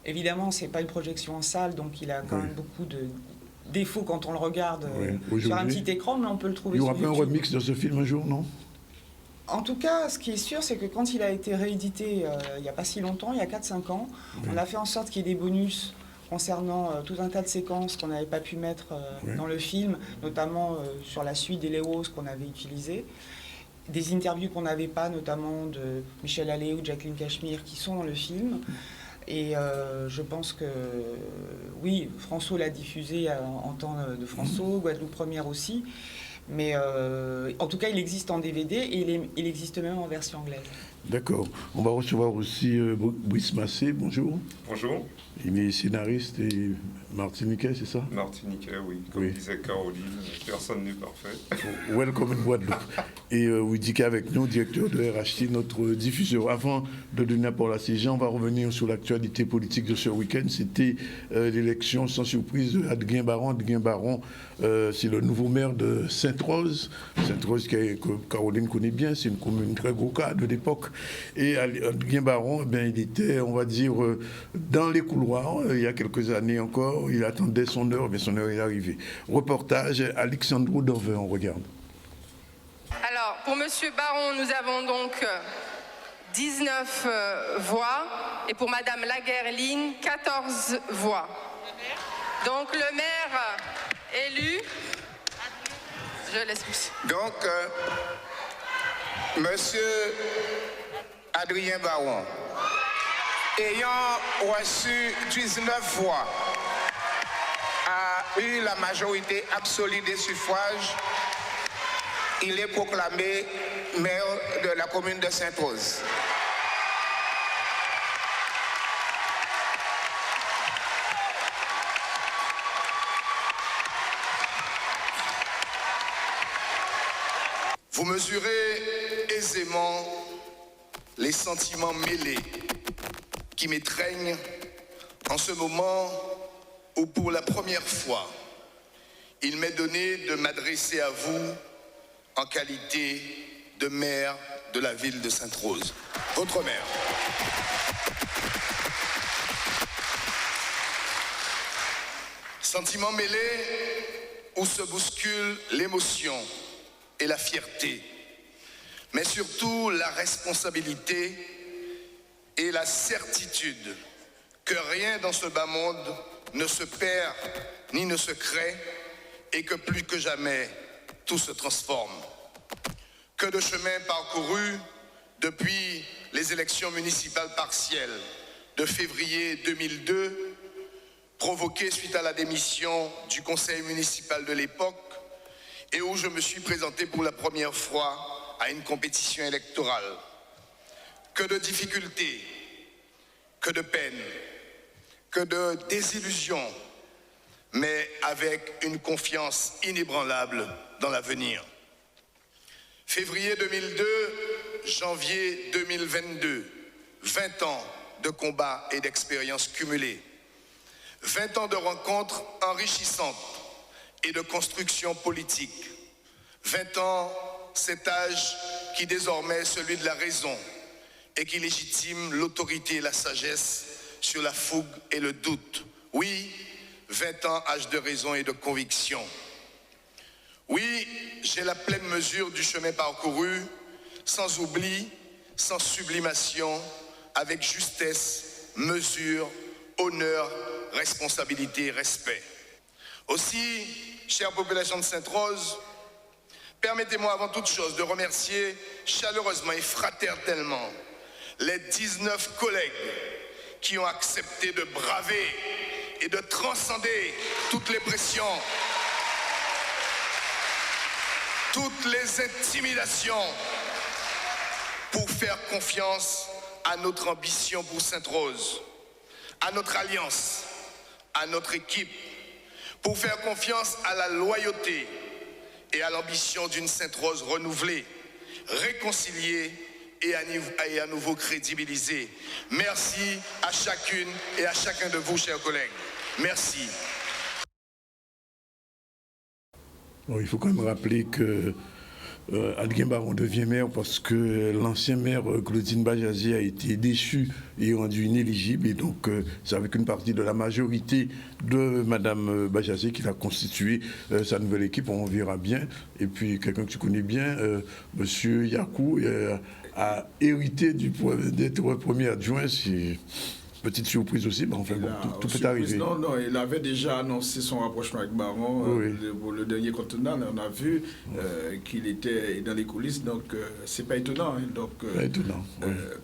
D: évidemment, ce n'est pas une projection en salle, donc il a quand même beaucoup de défauts quand on le regarde sur un petit écran, mais on peut le trouver sur YouTube.
A: Il y aura pas un remix de ce film un jour, non ?
D: En tout cas, ce qui est sûr, c'est que quand il a été réédité il n'y a pas si longtemps, il y a 4-5 ans, on a fait en sorte qu'il y ait des bonus concernant tout un tas de séquences qu'on n'avait pas pu mettre dans le film, notamment sur la suite des Léos qu'on avait utilisé. Des interviews qu'on n'avait pas, notamment de Michel Allais ou Jacqueline Cachemire, qui sont dans le film. Et je pense que, oui, François l'a diffusé en temps de François, Guadeloupe Première aussi. Mais en tout cas, il existe en DVD et il existe même en version anglaise.
A: D'accord. On va recevoir aussi Brice Massé, bonjour.
E: Bonjour.
A: Il est scénariste et martiniquais, c'est ça?
E: Martiniquais, oui. Comme disait Caroline, personne n'est parfait.
A: Welcome in Guadeloupe. Et Widik avec nous, directeur de RHT, notre diffuseur. Avant de donner la parole à ces gens, on va revenir sur l'actualité politique de ce week-end. C'était l'élection sans surprise d'Adrien Baron. Adrien Baron, c'est le nouveau maire de Sainte-Rose. Sainte-Rose que Caroline connaît bien, c'est une commune très gros cadre de l'époque. Et Adrien Baron, eh bien, il était, on va dire, dans les couloirs. Il y a quelques années encore, il attendait son heure, mais son heure est arrivée. Reportage, Alexandre Dorvin, on regarde.
F: Alors, pour M. Baron, nous avons donc 19 voix, et pour Mme Laguerline, 14 voix. Donc, le maire élu... Je laisse pousser.
G: Donc, Monsieur Adrien Baron, ayant reçu 19 voix, a eu la majorité absolue des suffrages, il est proclamé maire de la commune de Sainte-Rose. Vous mesurez aisément les sentiments mêlés qui m'étreignent en ce moment où, pour la première fois, il m'est donné de m'adresser à vous en qualité de maire de la ville de Sainte-Rose, votre maire. Sentiments mêlés où se bousculent l'émotion et la fierté, mais surtout la responsabilité et la certitude que rien dans ce bas monde ne se perd ni ne se crée et que plus que jamais, tout se transforme. Que de chemin parcouru depuis les élections municipales partielles de février 2002, provoquées suite à la démission du conseil municipal de l'époque, et où je me suis présenté pour la première fois à une compétition électorale. Que de difficultés, que de peines, que de désillusions, mais avec une confiance inébranlable dans l'avenir. Février 2002, janvier 2022, 20 ans de combats et d'expériences cumulées, 20 ans de rencontres enrichissantes et de construction politique, 20 ans, cet âge qui désormais est celui de la raison et qui légitime l'autorité et la sagesse sur la fougue et le doute. Oui, 20 ans, âge de raison et de conviction. Oui, j'ai la pleine mesure du chemin parcouru, sans oubli, sans sublimation, avec justesse, mesure, honneur, responsabilité et respect. Aussi, chère population de Sainte-Rose, permettez-moi avant toute chose de remercier chaleureusement et fraternellement les 19 collègues qui ont accepté de braver et de transcender toutes les pressions, toutes les intimidations pour faire confiance à notre ambition pour Sainte-Rose, à notre alliance, à notre équipe, pour faire confiance à la loyauté et à l'ambition d'une Sainte-Rose renouvelée, réconciliée et à nouveau crédibilisée. Merci à chacune et à chacun de vous, chers collègues. Merci.
A: Bon, il faut quand même rappeler que Adrien Baron devient maire parce que l'ancien maire Claudine Bajazé a été déchu et rendu inéligible, et donc c'est avec une partie de la majorité de Madame Bajazé qu'il a constitué sa nouvelle équipe. On verra bien. Et puis quelqu'un que tu connais bien, Monsieur Yakou, a hérité d'être premier adjoint. petite surprise aussi, enfin bon, tout peut arriver.
C: Non, il avait déjà annoncé son rapprochement avec Baron pour le dernier contenant. On a vu qu'il était dans les coulisses, donc c'est pas étonnant. Hein, donc,
A: pas étonnant.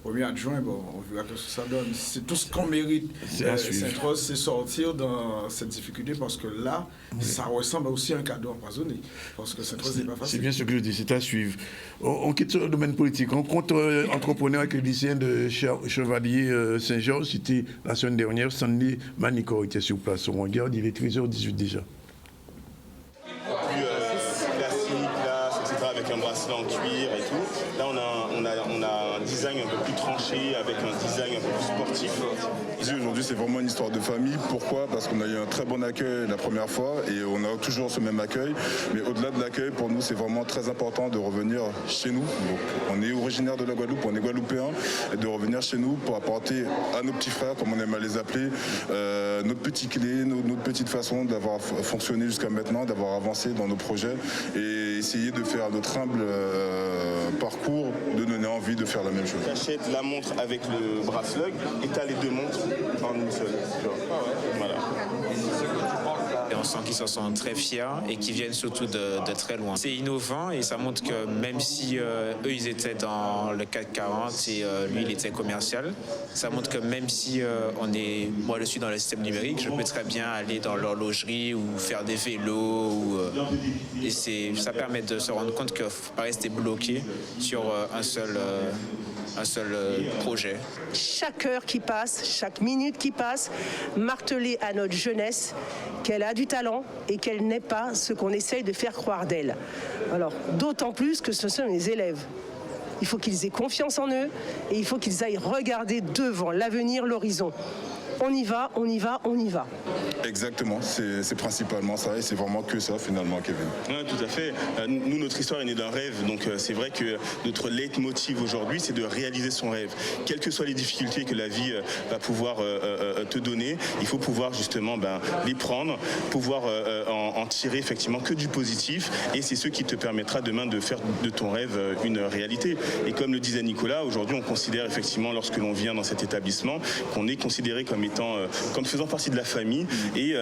C: Premier adjoint, on verra ce que ça donne. C'est tout ce qu'on mérite. Sainte-Rose, c'est sortir dans cette difficulté parce que là, ça ressemble aussi à un cadeau empoisonné. Parce que Sainte-Rose n'est pas facile.
A: C'est bien ce que je dis, c'est à suivre. On quitte le domaine politique. On compte entrepreneur avec le lycéen de Chevalier Saint-Georges, c'était la semaine dernière. Sandy Manicor était sur place. On regarde, il est 13h18 déjà.
H: Classique, là, etc., avec un bracelet en cuir et tout. Là, on a un design un peu plus tranché, avec un design un peu plus sportif.
I: Aujourd'hui, c'est vraiment une histoire de famille. Pourquoi ? Parce qu'on a eu un très bon accueil la première fois et on a toujours ce même accueil. Mais au-delà de l'accueil, pour nous, c'est vraiment très important de revenir chez nous. Donc, on est originaire de la Guadeloupe, on est guadeloupéens, et de revenir chez nous pour apporter à nos petits frères, comme on aime à les appeler, notre petite clé, notre petite façon d'avoir fonctionné jusqu'à maintenant, d'avoir avancé dans nos projets et essayer de faire notre humble parcours, de donner envie de faire la même chose.
H: Tu achètes la montre avec le bracelet et tu as les deux montres en une seule. Voilà.
J: Et on sent qu'ils s'en sont très fiers et qu'ils viennent surtout de très loin. C'est innovant et ça montre que même si eux, ils étaient dans le CAC 40 et lui, il était commercial, ça montre que même si moi, je suis dans le système numérique, je peux très bien aller dans l'horlogerie ou faire des vélos. Et ça permet de se rendre compte qu'il ne faut pas rester bloqué sur un seul projet.
K: Chaque heure qui passe, chaque minute qui passe, marteler à notre jeunesse qu'elle a du talent et qu'elle n'est pas ce qu'on essaye de faire croire d'elle. Alors, d'autant plus que ce sont les élèves. Il faut qu'ils aient confiance en eux et il faut qu'ils aillent regarder devant l'avenir, l'horizon. On y va, on y va, on y va.
I: Exactement, c'est principalement ça et c'est vraiment que ça finalement, Kevin.
H: Oui, tout à fait. Nous, notre histoire est née d'un rêve, donc c'est vrai que notre leitmotiv aujourd'hui, c'est de réaliser son rêve. Quelles que soient les difficultés que la vie va pouvoir te donner, il faut pouvoir justement les prendre, pouvoir en tirer effectivement que du positif et c'est ce qui te permettra demain de faire de ton rêve une réalité. Et comme le disait Nicolas, aujourd'hui on considère effectivement lorsque l'on vient dans cet établissement qu'on est considéré comme faisant partie de la famille et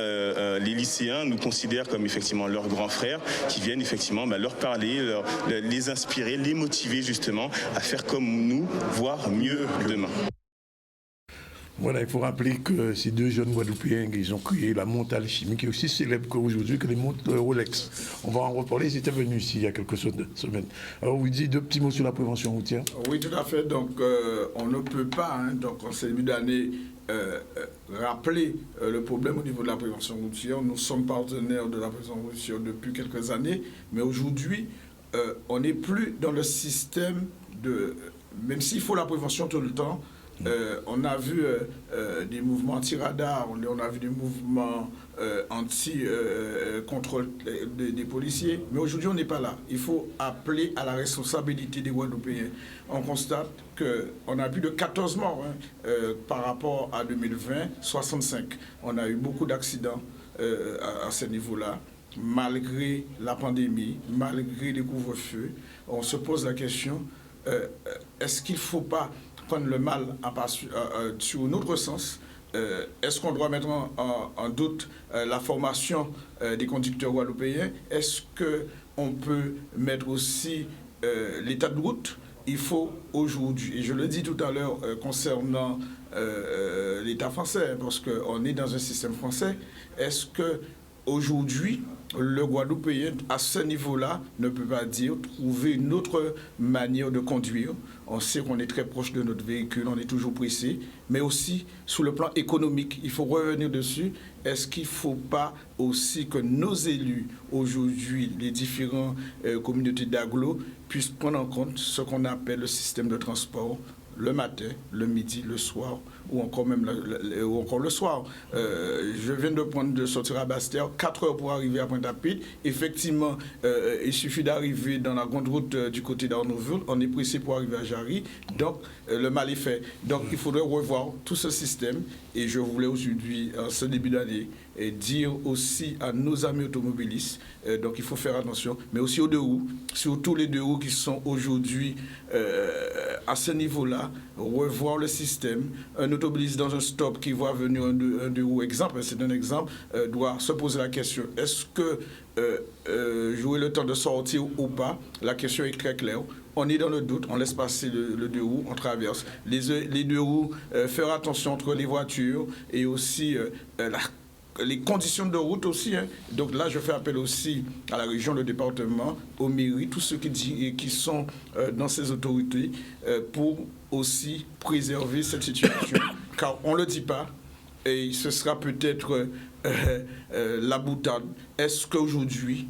H: les lycéens nous considèrent comme effectivement leurs grands frères qui viennent effectivement leur parler, les inspirer, les motiver justement à faire comme nous, voire mieux demain.
A: Voilà, il faut rappeler que ces deux jeunes Guadeloupéens, ils ont créé la montre alchimique qui est aussi célèbre qu'aujourd'hui que les montres Rolex. On va en reparler, ils étaient venus ici il y a quelques semaines. Alors, vous dites deux petits mots sur la prévention routière.
C: Oui, tout à fait. Donc, on ne peut pas, donc en ce début d'année, rappeler le problème au niveau de la prévention routière. Nous sommes partenaires de la prévention routière depuis quelques années, mais aujourd'hui, on n'est plus dans le système de... Même s'il faut la prévention tout le temps, on a vu des mouvements anti-radar, on a vu des mouvements anti-contrôle des policiers, mais aujourd'hui on n'est pas là. Il faut appeler à la responsabilité des Guadeloupéens. On constate qu'on a plus de 14 morts par rapport à 2020, 65. On a eu beaucoup d'accidents à ce niveau-là. Malgré la pandémie, malgré les couvre-feux, on se pose la question, est-ce qu'il ne faut pas prendre le mal sur un autre sens? Est-ce qu'on doit mettre en doute la formation des conducteurs guadeloupéens? Est-ce qu'on peut mettre aussi l'état de route? Il faut aujourd'hui, et je le dis tout à l'heure concernant l'État français, parce qu'on est dans un système français, est-ce qu'aujourd'hui, le Guadeloupéen, à ce niveau-là, ne peut pas trouver une autre manière de conduire? On sait qu'on est très proche de notre véhicule, on est toujours pressé, mais aussi sur le plan économique, il faut revenir dessus. Est-ce qu'il ne faut pas aussi que nos élus, aujourd'hui, les différentes communautés d'agglo, puissent prendre en compte ce qu'on appelle le système de transport le matin, le midi, le soir, ou encore même le soir. Je viens de sortir à Bastère, 4 heures pour arriver à Pointe-à-Pitre. Effectivement, il suffit d'arriver dans la grande route du côté d'Arnouville. On est pressé pour arriver à Jarry. Donc, le mal est fait. Donc, il faudrait revoir tout ce système. Et je voulais aujourd'hui, en ce début d'année, dire aussi à nos amis automobilistes, donc il faut faire attention, mais aussi aux deux roues, surtout les deux roues qui sont aujourd'hui à ce niveau-là, revoir le système. Un automobiliste dans un stop qui voit venir un deux roues, exemple, c'est un exemple, doit se poser la question, est-ce que jouer le temps de sortir ou pas? La question est très claire. On est dans le doute, on laisse passer le deux roues, on traverse. Les deux roues, faire attention entre les voitures et aussi les conditions de route aussi. Hein. Donc là, je fais appel aussi à la région, le département, aux mairies, tous ceux qui sont dans ces autorités pour aussi préserver cette situation. Car on ne le dit pas, et ce sera peut-être la boutade. Est-ce qu'aujourd'hui,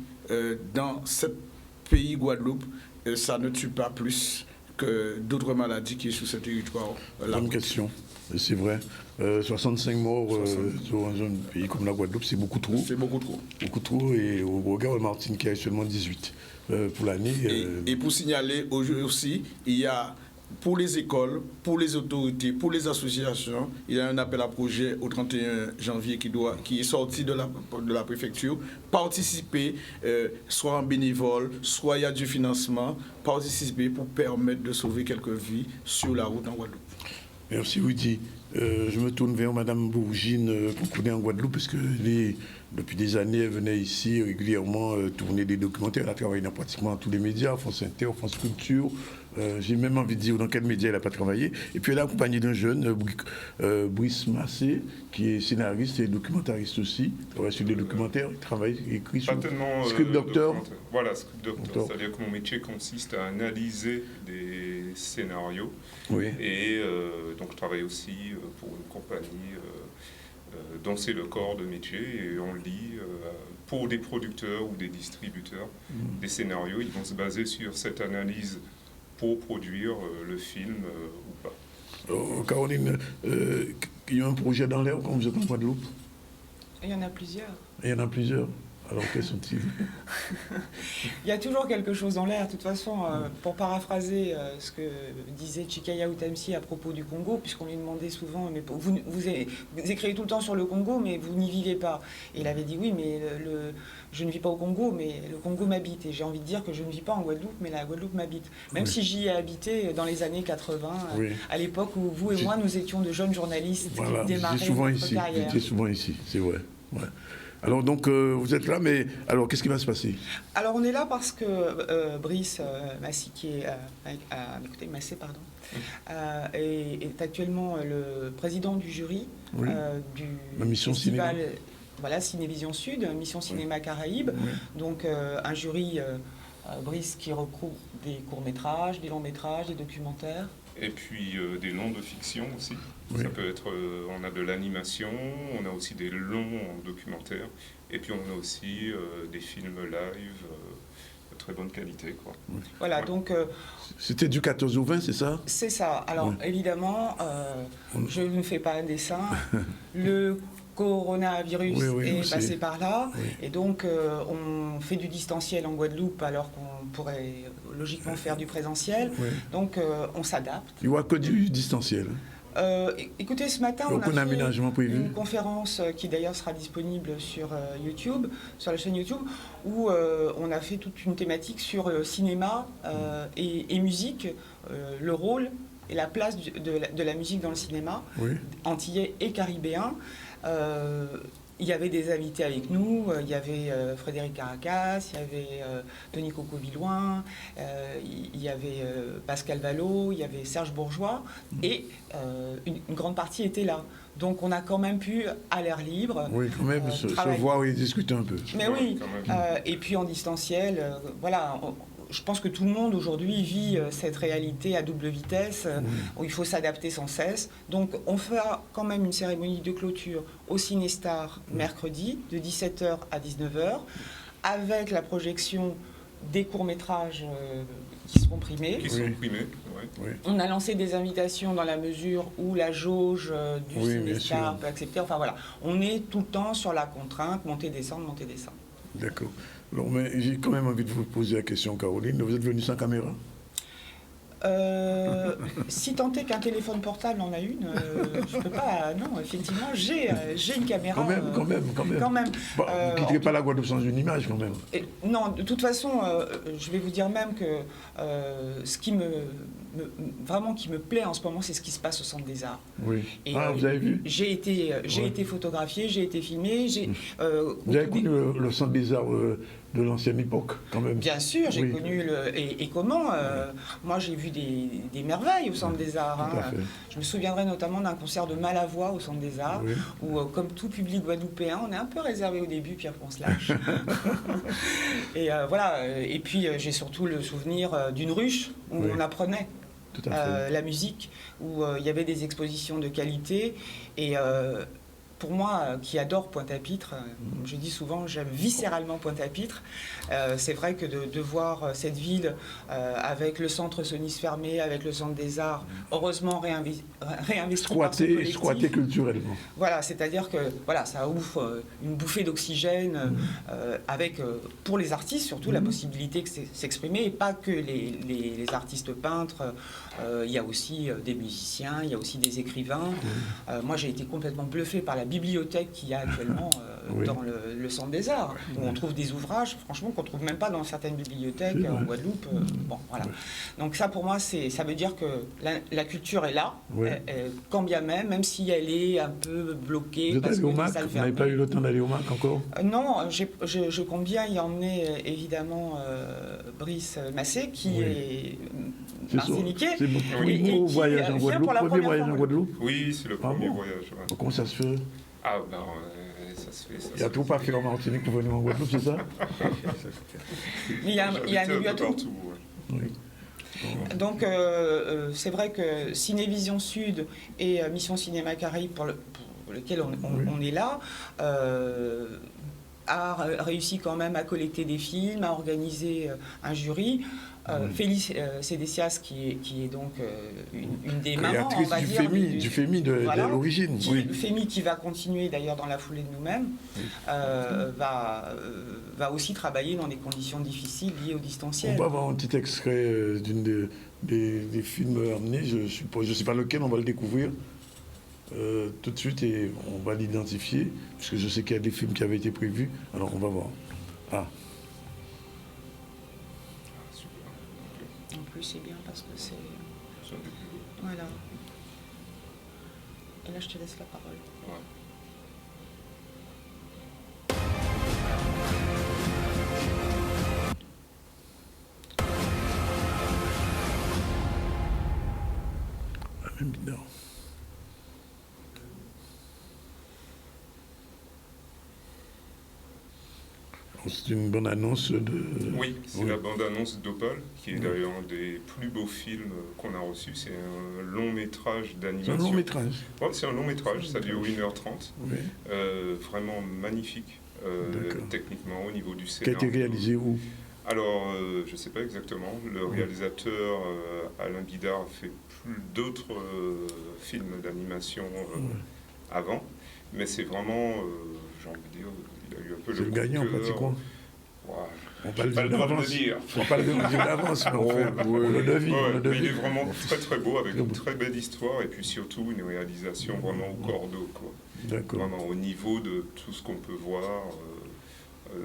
C: dans ce pays Guadeloupe, ça ne tue pas plus que d'autres maladies qui sont sur ce territoire?
A: Bonne question. C'est vrai. 65 morts sur un pays comme la Guadeloupe, c'est beaucoup trop.
C: C'est beaucoup trop.
A: Beaucoup trop. Et au regard de Martinique, qui a seulement 18 pour l'année.
C: Et pour signaler aussi, il y a pour les écoles, pour les autorités, pour les associations, il y a un appel à projet au 31 janvier qui est sorti de la préfecture. Participer, soit en bénévole, soit il y a du financement, participer pour permettre de sauver quelques vies sur la route en Guadeloupe.
A: Merci Rudy. Je me tourne vers Mme Bourgine pour connaître en Guadeloupe, parce que depuis des années, elle venait ici régulièrement tourner des documentaires. Elle a travaillé dans pratiquement tous les médias, France Inter, France Culture. J'ai même envie de dire dans quel média elle n'a pas travaillé. Et puis elle est accompagnée d'un jeune, Brice Massé, qui est scénariste et documentariste aussi. Il a sur des documentaires, il travaille, il écrit sur script docteur.
E: Voilà, script docteur. C'est-à-dire que mon métier consiste à analyser des scénarios.
A: Oui.
E: Et donc je travaille aussi pour une compagnie dont c'est le corps de métier, et on lit pour des producteurs ou des distributeurs des scénarios. Ils vont se baser sur cette analyse pour produire le film ou pas.
A: Caroline, il y a un projet dans l'air quand vous êtes en Guadeloupe?
D: Il y en a plusieurs.
A: Il y en a plusieurs. Alors, quels sont-ils?
D: Il y a toujours quelque chose dans l'air. De toute façon, pour paraphraser ce que disait Chikaya Outamsi à propos du Congo, puisqu'on lui demandait souvent, mais vous écrivez tout le temps sur le Congo, mais vous n'y vivez pas. Et il avait dit oui, mais je ne vis pas au Congo, mais le Congo m'habite. Et j'ai envie de dire que je ne vis pas en Guadeloupe, mais la Guadeloupe m'habite. Même si j'y ai habité dans les années 80, à l'époque où vous et moi, nous étions de jeunes journalistes qui démarraient notre carrière.
A: J'étais souvent ici, c'est vrai. Ouais. Alors donc vous êtes là, mais alors qu'est-ce qui va se passer? Alors
D: on est là parce que Brice Massé, qui est Massé, pardon, est actuellement le président du jury du
A: mission
D: festival Cinévision Sud, Mission Cinéma Caraïbes. Donc un jury, Brice, qui regroupe des courts-métrages, des longs-métrages, des documentaires.
E: Et puis des longs de fiction aussi. Ça peut être, on a de l'animation, on a aussi des longs documentaires, et puis on a aussi des films live de très bonne qualité, quoi.
D: Voilà, donc...
A: C'était du 14 au 20, c'est ça?
D: C'est ça. Alors, évidemment, je ne fais pas un dessin. Le coronavirus est passé par là, et donc on fait du distanciel en Guadeloupe alors qu'on pourrait logiquement faire du présentiel. Donc on s'adapte.
A: Il n'y aura que du distanciel.
D: Écoutez, ce matin, on a fait une conférence qui d'ailleurs sera disponible sur YouTube, sur la chaîne YouTube, où on a fait toute une thématique sur cinéma et musique, le rôle et la place de la musique dans le cinéma, antillais et caribéen. Il y avait des invités avec nous, il y avait Frédéric Caracas, il y avait Tony Coco-Villouin, il y avait Pascal Vallot, il y avait Serge Bourgeois, et une grande partie était là. Donc on a quand même pu, à l'air libre,
A: quand même, se voir et discuter un peu.
D: Mais et puis en distanciel, voilà. Je pense que tout le monde aujourd'hui vit cette réalité à double vitesse, où il faut s'adapter sans cesse. Donc on fera quand même une cérémonie de clôture au Cinestar mercredi, de 17h à 19h, avec la projection des courts-métrages qui seront primés. On a lancé des invitations dans la mesure où la jauge du Cinestar peut accepter. Enfin voilà, on est tout le temps sur la contrainte, monter, descendre, monter, descendre.
A: D'accord. Alors, mais j'ai quand même envie de vous poser la question, Caroline. Vous êtes venue sans caméra?
D: Si tant est qu'un téléphone portable en a une, je peux pas. Non, effectivement, j'ai une caméra.
A: Quand même. Bon, vous ne quitterez pas la Guadeloupe sans une image, quand même.
D: Non, de toute façon, je vais vous dire même que ce qui me vraiment qui me plaît en ce moment, c'est ce qui se passe au Centre des Arts.
A: Oui.
D: Et,
A: Vous avez vu?
D: J'ai été photographiée, j'ai été filmée.
A: Vous avez connu le Centre des Arts de l'ancienne époque, quand même?
D: Bien sûr, j'ai connu et comment moi, j'ai vu des merveilles au Centre des Arts. Hein. Je me souviendrai notamment d'un concert de Malavoie au Centre des Arts, où, comme tout public guadeloupéen, on est un peu réservé au début, puis après on se lâche. Et voilà. Et puis, j'ai surtout le souvenir d'une ruche où on apprenait la musique, où il y avait des expositions de qualité. Et pour moi, qui adore Pointe-à-Pitre, je dis souvent, j'aime viscéralement Pointe-à-Pitre. C'est vrai que de voir cette ville avec le centre Sonis fermé, avec le Centre des Arts, heureusement réinvesti par ce collectif.
A: Squatté culturellement.
D: Voilà, c'est-à-dire que ça ouvre une bouffée d'oxygène avec, pour les artistes, surtout la possibilité de s'exprimer, et pas que les artistes peintres. Il y a aussi des musiciens, il y a aussi des écrivains. Moi, j'ai été complètement bluffée par la bibliothèque qu'il y a actuellement dans le Centre des Arts, où on trouve des ouvrages, franchement, qu'on ne trouve même pas dans certaines bibliothèques en Guadeloupe. Bon, voilà. Donc ça, pour moi, ça veut dire que la culture est là, quand bien même si elle est un peu bloquée.
A: Vous êtes allé au MAC? Vous n'avez pas eu le temps d'aller au MAC encore?
D: Non, je compte bien y emmener évidemment Brice Massé, qui est martiniquais.
A: C'est votre premier voyage en Guadeloupe? Premier voyage en Guadeloupe?
E: Oui, c'est le premier voyage.
A: Comment ça se fait?
E: Ah, ben, ça se fait.
A: Il y a tout pas fait en Martinique pour venir en Guadeloupe, c'est ça?
D: Il y a un milieu à tout.
E: Partout,
D: Donc, c'est vrai que Cinévision Sud et Mission Cinéma Caraïbes, pour lequel on est là, a réussi quand même à collecter des films, à organiser un jury. Félix Cédécias, qui est donc une des mamans, on va dire,
A: du FEMI de l'origine.
D: Le FEMI qui va continuer d'ailleurs dans la foulée de nous-mêmes, va aussi travailler dans des conditions difficiles liées au distanciel.
A: On va avoir un petit extrait d'une des films amenés, je suppose, je ne sais pas lequel, on va le découvrir tout de suite et on va l'identifier, puisque je sais qu'il y a des films qui avaient été prévus, alors on va voir.
D: En plus, c'est bien parce que c'est... Voilà. Et là, je te laisse la parole.
A: Même bidon. C'est une bonne annonce de...
E: Oui, c'est la bande-annonce d'Opal, qui est d'ailleurs un des plus beaux films qu'on a reçus. C'est un long métrage d'animation.
A: C'est un long métrage?
E: Oui, c'est un long métrage, ça dure 1h30. Vraiment magnifique, techniquement, au niveau du scénario.
A: Qui a été réalisé où?
E: Alors, je ne sais pas exactement. Le réalisateur, Alain Bidard, a fait d'autres films d'animation avant. Mais c'est vraiment, j'ai envie de dire... Il a eu un peu
A: c'est le gagnant, pratiquement.
E: On va pas le droit de le dire.
A: On va pas le dire d'avance, mais on le devine.
E: Il est vraiment très très beau, avec une très belle histoire, et puis surtout une réalisation vraiment au cordeau. Vraiment au niveau de tout ce qu'on peut voir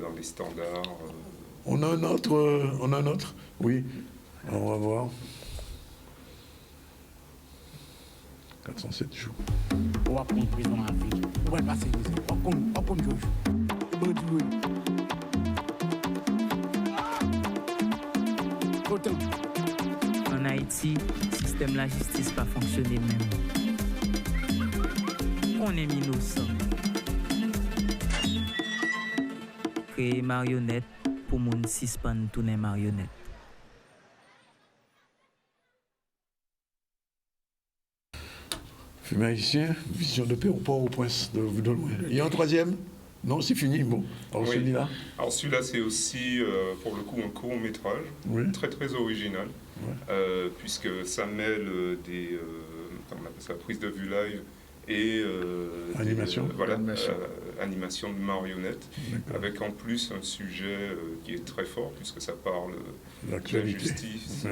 E: dans les standards.
A: On a un autre, oui. Alors on va voir. 407 jours.
L: On va prendre prison à vie. On va passer ici. On compte Georges.
M: En Haïti, le système de la justice pas fonctionné même. On est innocent. Créer marionnette pour mon suspend tourner marionnette.
A: Film haïtien, Vision de paix au Port-au-Prince de loin. Il y a un troisième? Non, c'est fini. Bon, alors celui-là.
E: Alors celui-là, c'est aussi pour le coup un court-métrage, très très original, puisque ça mêle des sa prise de vue live et
A: animation.
E: Animation de marionnettes, avec en plus un sujet qui est très fort, puisque ça parle de la justice.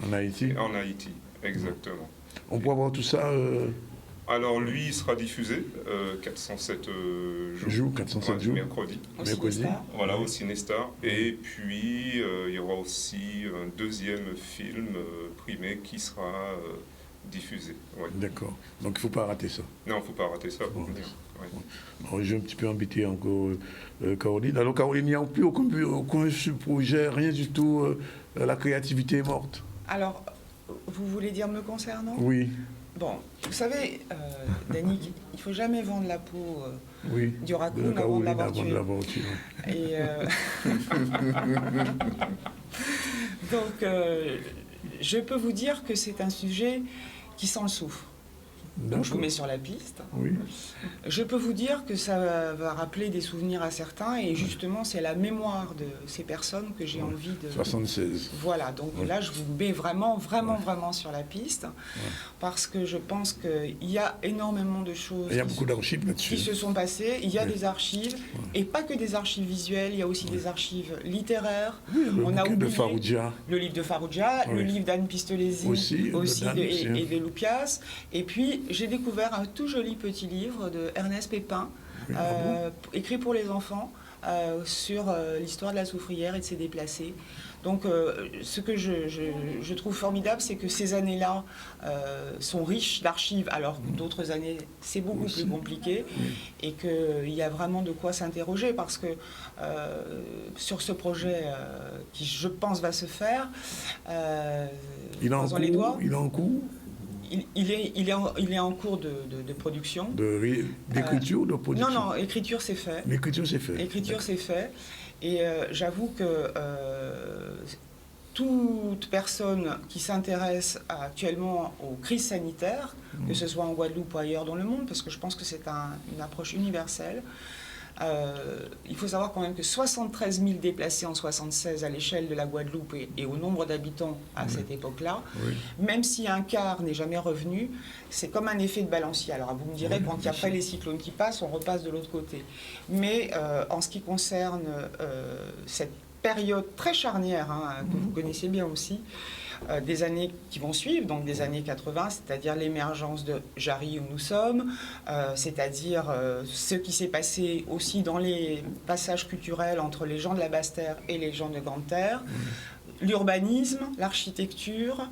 E: En Haïti. En Haïti, exactement.
A: On peut avoir tout ça
E: Alors lui, il sera diffusé 407 jours.
A: 407 jours.
E: Mercredi. Voilà, au Cinestar. Et puis, il y aura aussi un deuxième film primé qui sera diffusé. Ouais.
A: D'accord. Donc, il ne faut pas rater ça.
E: Non, il ne faut pas rater ça. Bon,
A: je vais un petit peu embêter encore Caroline. Alors, Caroline, il n'y a plus aucun projet, rien du tout. La créativité est morte.
D: Alors, vous voulez dire me concernant?
A: Oui.
D: Bon, vous savez, Dany, il ne faut jamais vendre la peau du raccoon avant de l'avoir tué. Et donc, je peux vous dire que c'est un sujet qui sent le souffle. Donc, je vous mets sur la piste.
A: Oui.
D: Je peux vous dire que ça va rappeler des souvenirs à certains, et justement, c'est la mémoire de ces personnes que j'ai envie de...
A: 76.
D: Voilà, donc là, je vous mets vraiment sur la piste, parce que je pense qu'il y a énormément de choses...
A: Il y a beaucoup d'archives là-dessus.
D: Qui se sont passées. Il y a des archives, et pas que des archives visuelles, il y a aussi des archives littéraires.
A: Oui, on a oublié de Faroudia.
D: Le livre de Faroudia, le livre d'Anne Pistolési aussi et de Loupias. Et puis, j'ai découvert un tout joli petit livre de Ernest Pépin, écrit pour les enfants, sur l'histoire de la soufrière et de ses déplacés. Donc, ce que je trouve formidable, c'est que ces années-là sont riches d'archives, alors que d'autres années, c'est beaucoup plus compliqué, et qu'il y a vraiment de quoi s'interroger, parce que sur ce projet qui, je pense, va se faire,
A: il est en cours.
D: Il est en cours de production.
A: D'écriture ou de production?
D: Non, écriture c'est fait.
A: L'écriture c'est fait.
D: L'écriture c'est fait. Et j'avoue que toute personne qui s'intéresse actuellement aux crises sanitaires, que ce soit en Guadeloupe ou ailleurs dans le monde, parce que je pense que c'est une approche universelle, il faut savoir quand même que 73 000 déplacés en 1976 à l'échelle de la Guadeloupe et au nombre d'habitants à cette époque-là, même si un quart n'est jamais revenu, c'est comme un effet de balancier. Alors vous me direz, quand il n'y a pas les cyclones qui passent, on repasse de l'autre côté. Mais en ce qui concerne cette période très charnière, que vous connaissez bien aussi, des années qui vont suivre, donc des années 80, c'est-à-dire l'émergence de Jarry où nous sommes, c'est-à-dire ce qui s'est passé aussi dans les passages culturels entre les gens de la Basse-Terre et les gens de Grande-Terre, l'urbanisme, l'architecture.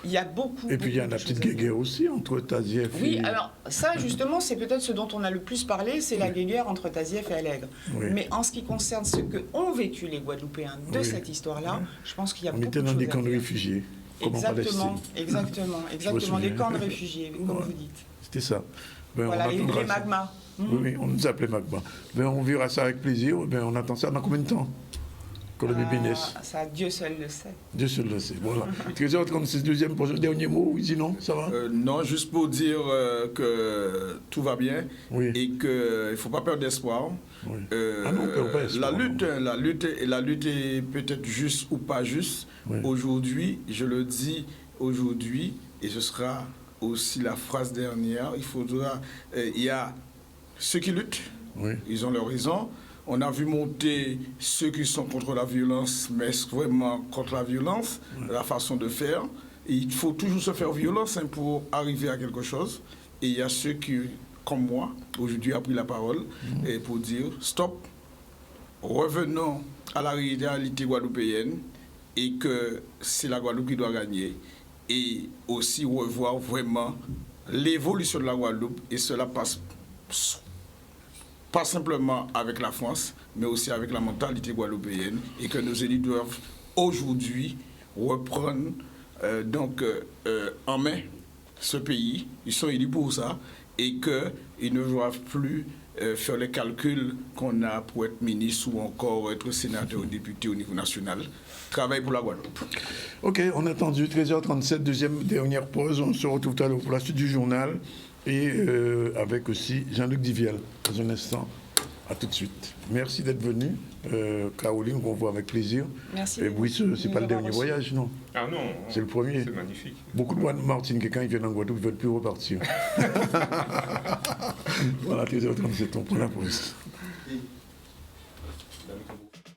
D: Il y a beaucoup.
A: Et puis il y a la petite guéguerre aussi entre Tazief et...
D: Oui, alors ça justement, c'est peut-être ce dont on a le plus parlé, c'est la guéguerre entre Tazief et Allègre. Mais en ce qui concerne ce qu'ont vécu les Guadeloupéens de cette histoire-là, je pense qu'il y a beaucoup de choses.
A: On était dans des camps de réfugiés.
D: Exactement, des camps de réfugiés, comme vous dites.
A: C'était ça.
D: Voilà, les magmas.
A: Oui, on nous appelait magma. On verra ça avec plaisir. On attend ça dans combien de temps?
D: Ça, Dieu seul le sait.
A: Dieu seul le sait, voilà. 13h36, deuxième projet, dernier mot, oui, sinon, ça va?
C: Non, juste pour dire que tout va bien et qu'il ne faut pas perdre d'espoir. La lutte est peut-être juste ou pas juste. Aujourd'hui, je le dis aujourd'hui, et ce sera aussi la phrase dernière, il y a ceux qui luttent, ils ont leur raison. On a vu monter ceux qui sont contre la violence, mais vraiment contre la violence, la façon de faire. Et il faut toujours se faire violence pour arriver à quelque chose. Et il y a ceux qui, comme moi, aujourd'hui, ont pris la parole et pour dire stop, revenons à la réalité guadeloupéenne et que c'est la Guadeloupe qui doit gagner. Et aussi revoir vraiment l'évolution de la Guadeloupe. Et cela passe pas simplement avec la France, mais aussi avec la mentalité guadeloupéenne, et que nos élus doivent aujourd'hui reprendre en main ce pays. Ils sont élus pour ça, et qu'ils ne doivent plus faire les calculs qu'on a pour être ministre ou encore être sénateur ou député au niveau national. Travail pour la Guadeloupe.
A: Ok, on a attendu 13h37, dernière pause. On se retrouve tout à l'heure pour la suite du journal. Et avec aussi Jean-Luc Diviel, dans un instant. À tout de suite. Merci d'être venu. Caroline, qu'on voit avec plaisir.
D: Merci.
A: Et Brice, c'est pas le dernier voyage, non?
E: Ah non.
A: C'est le premier.
E: C'est magnifique.
A: Beaucoup de Martiniquais, quand ils viennent en Guadeloupe, ils ne veulent plus repartir. Voilà, 13h37, on prend la pause.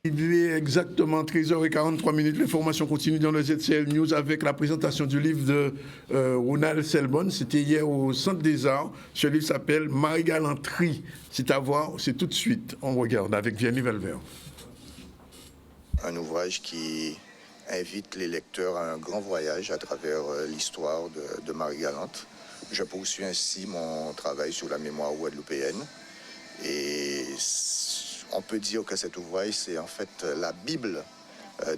A: Il est exactement 13h43. L'information continue dans le ZCL News avec la présentation du livre de Ronald Selbonne. C'était hier au Centre des Arts. Ce livre s'appelle Marie-Galanterie. C'est à voir, c'est tout de suite. On regarde avec Vianney Valvert.
N: Un ouvrage qui invite les lecteurs à un grand voyage à travers l'histoire de Marie-Galante. Je poursuis ainsi mon travail sur la mémoire guadeloupéenne. Et on peut dire que cet ouvrage, c'est en fait la Bible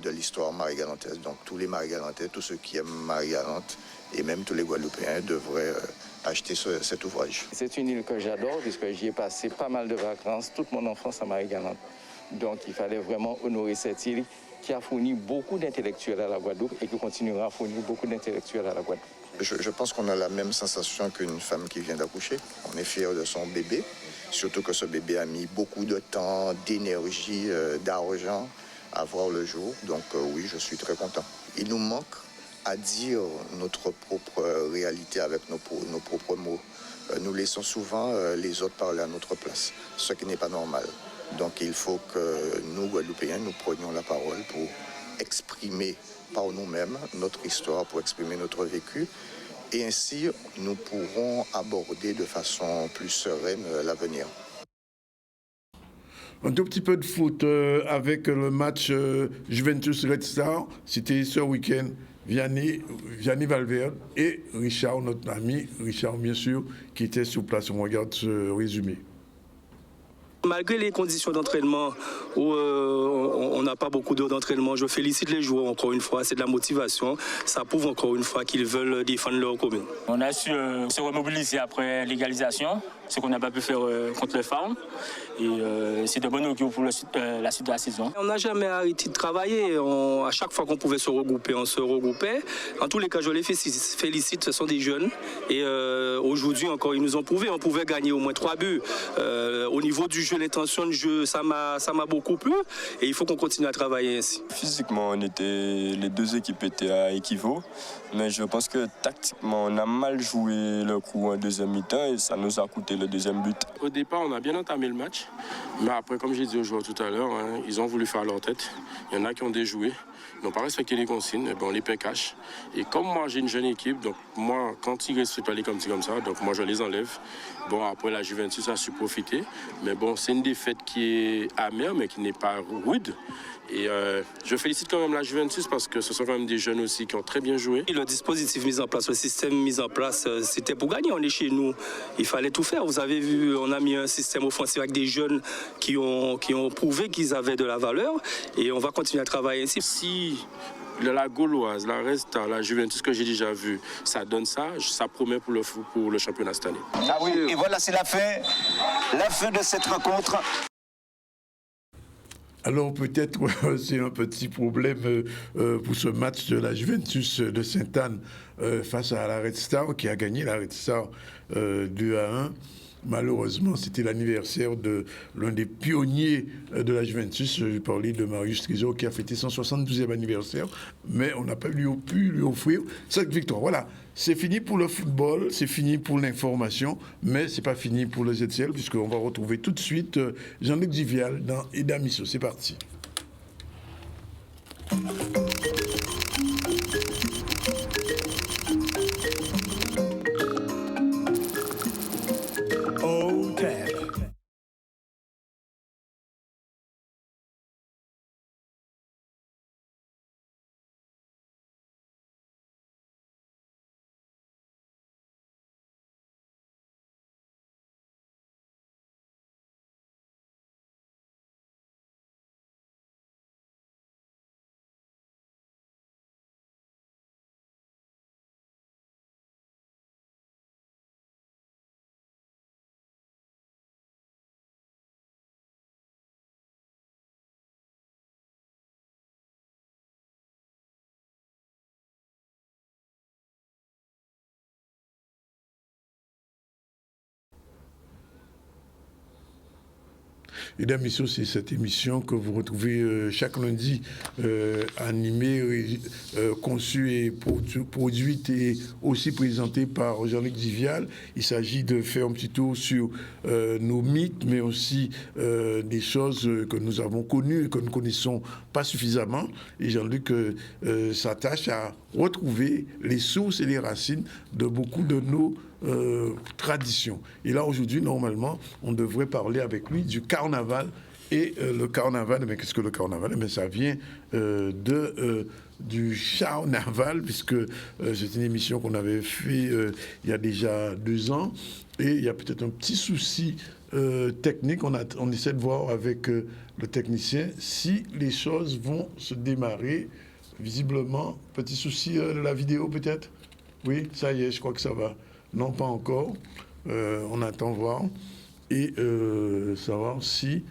N: de l'histoire marie-galantaise. Donc tous les Marie-Galantais, tous ceux qui aiment Marie-Galante et même tous les Guadeloupéens devraient acheter cet ouvrage.
O: C'est une île que j'adore puisque j'y ai passé pas mal de vacances, toute mon enfance à Marie-Galante. Donc il fallait vraiment honorer cette île qui a fourni beaucoup d'intellectuels à la Guadeloupe et qui continuera à fournir beaucoup d'intellectuels à la Guadeloupe.
N: Je pense qu'on a la même sensation qu'une femme qui vient d'accoucher. On est fier de son bébé, surtout que ce bébé a mis beaucoup de temps, d'énergie, d'argent à voir le jour. Donc oui, je suis très content. Il nous manque à dire notre propre réalité avec nos propres mots. Nous laissons souvent les autres parler à notre place, ce qui n'est pas normal. Donc il faut que nous, Guadeloupéens, nous prenions la parole pour exprimer par nous-mêmes notre histoire, pour exprimer notre vécu. Et ainsi, nous pourrons aborder de façon plus sereine l'avenir.
A: Un tout petit peu de foot avec le match Juventus Red Star. C'était ce week-end. Vianney Valverde et Richard, notre ami Richard, bien sûr, qui était sur place. On regarde ce résumé.
P: Malgré les conditions d'entraînement où on n'a pas beaucoup d'heures d'entraînement, je félicite les joueurs encore une fois, c'est de la motivation. Ça prouve encore une fois qu'ils veulent défendre leur commune.
Q: On a su se remobiliser après l'égalisation, ce qu'on n'a pas pu faire contre le Farm. Et c'est de bonnes augures pour la suite de la saison.
P: On n'a jamais arrêté de travailler. À chaque fois qu'on pouvait se regrouper, on se regroupait. En tous les cas, je les félicite, ce sont des jeunes. Et aujourd'hui encore, ils nous ont prouvé. On pouvait gagner au moins 3 buts. Au niveau du jeu, l'intention de jeu, ça m'a beaucoup plu. Et il faut qu'on continue à travailler ainsi.
R: Physiquement, les deux équipes étaient à équivalent. Mais je pense que tactiquement, on a mal joué le coup en deuxième mi-temps et ça nous a coûté le deuxième but.
S: Au départ, on a bien entamé le match. Mais après, comme j'ai dit aux joueurs tout à l'heure, ils ont voulu faire leur tête. Il y en a qui ont déjoué. Ils n'ont pas respecté les consignes. On les paie cash. Et comme moi, j'ai une jeune équipe, donc moi, quand ils ne respectent pas les comme ça, donc moi, je les enlève. Bon, après, la Juventus a su profiter. Mais bon, c'est une défaite qui est amère, mais qui n'est pas rude. Et je félicite quand même la Juventus parce que ce sont quand même des jeunes aussi qui ont très bien joué.
P: Le dispositif mis en place, le système mis en place, c'était pour gagner. On est chez nous, il fallait tout faire. Vous avez vu, on a mis un système offensif avec des jeunes qui ont prouvé qu'ils avaient de la valeur et on va continuer à travailler ainsi.
S: Si la Gauloise, la Resta, la Juventus que j'ai déjà vu, ça donne ça promet pour le championnat cette année.
T: Ah oui, et voilà, c'est la fin de cette rencontre.
A: Alors peut-être c'est un petit problème pour ce match de la Juventus de Sainte-Anne face à la Red Star, qui a gagné la Red Star 2-1. Malheureusement, c'était l'anniversaire de l'un des pionniers de la Juventus. Je parlais de Marius Trésor qui a fêté son 72e anniversaire, mais on n'a pas pu lui offrir cette victoire. Voilà, c'est fini pour le football, c'est fini pour l'information, mais c'est pas fini pour le ZCL, puisqu'on va retrouver tout de suite Jean-Luc Divial dans Edamisso. C'est parti. Et d'émission, c'est cette émission que vous retrouvez chaque lundi, animée, conçue et produite et aussi présentée par Jean-Luc Divial. Il s'agit de faire un petit tour sur nos mythes, mais aussi des choses que nous avons connues et que nous ne connaissons pas suffisamment. Et Jean-Luc s'attache à retrouver les sources et les racines de beaucoup de nos traditions. Et là, aujourd'hui, normalement, on devrait parler avec lui du carnaval. Et le carnaval, mais qu'est-ce que le carnaval? Mais ça vient du charnaval, puisque c'est une émission qu'on avait fait il y a déjà 2 ans. Et il y a peut-être un petit souci technique. On essaie de voir avec le technicien si les choses vont se démarrer. Visiblement, petit souci de la vidéo peut-être? Oui, ça y est, je crois que ça va. Non, pas encore. On attend voir. Et savoir si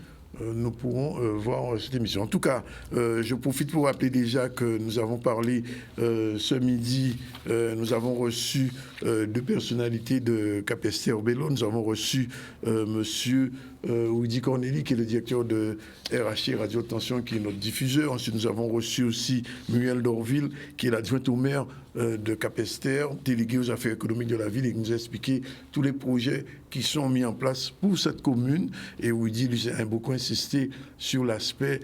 A: nous pourrons voir cette émission. En tout cas, je profite pour rappeler déjà que nous avons parlé ce midi, nous avons reçu 2 personnalités de Capesterre Bello. Nous avons reçu monsieur Woody Corneli, qui est le directeur de RHI Radio Tension, qui est notre diffuseur. Ensuite, nous avons reçu aussi Muriel Dorville, qui est l'adjointe au maire de Capesterre, délégué aux affaires économiques de la ville, et qui nous a expliqué tous les projets qui sont mis en place pour cette commune. Et Woody lui a beaucoup insisté sur l'aspect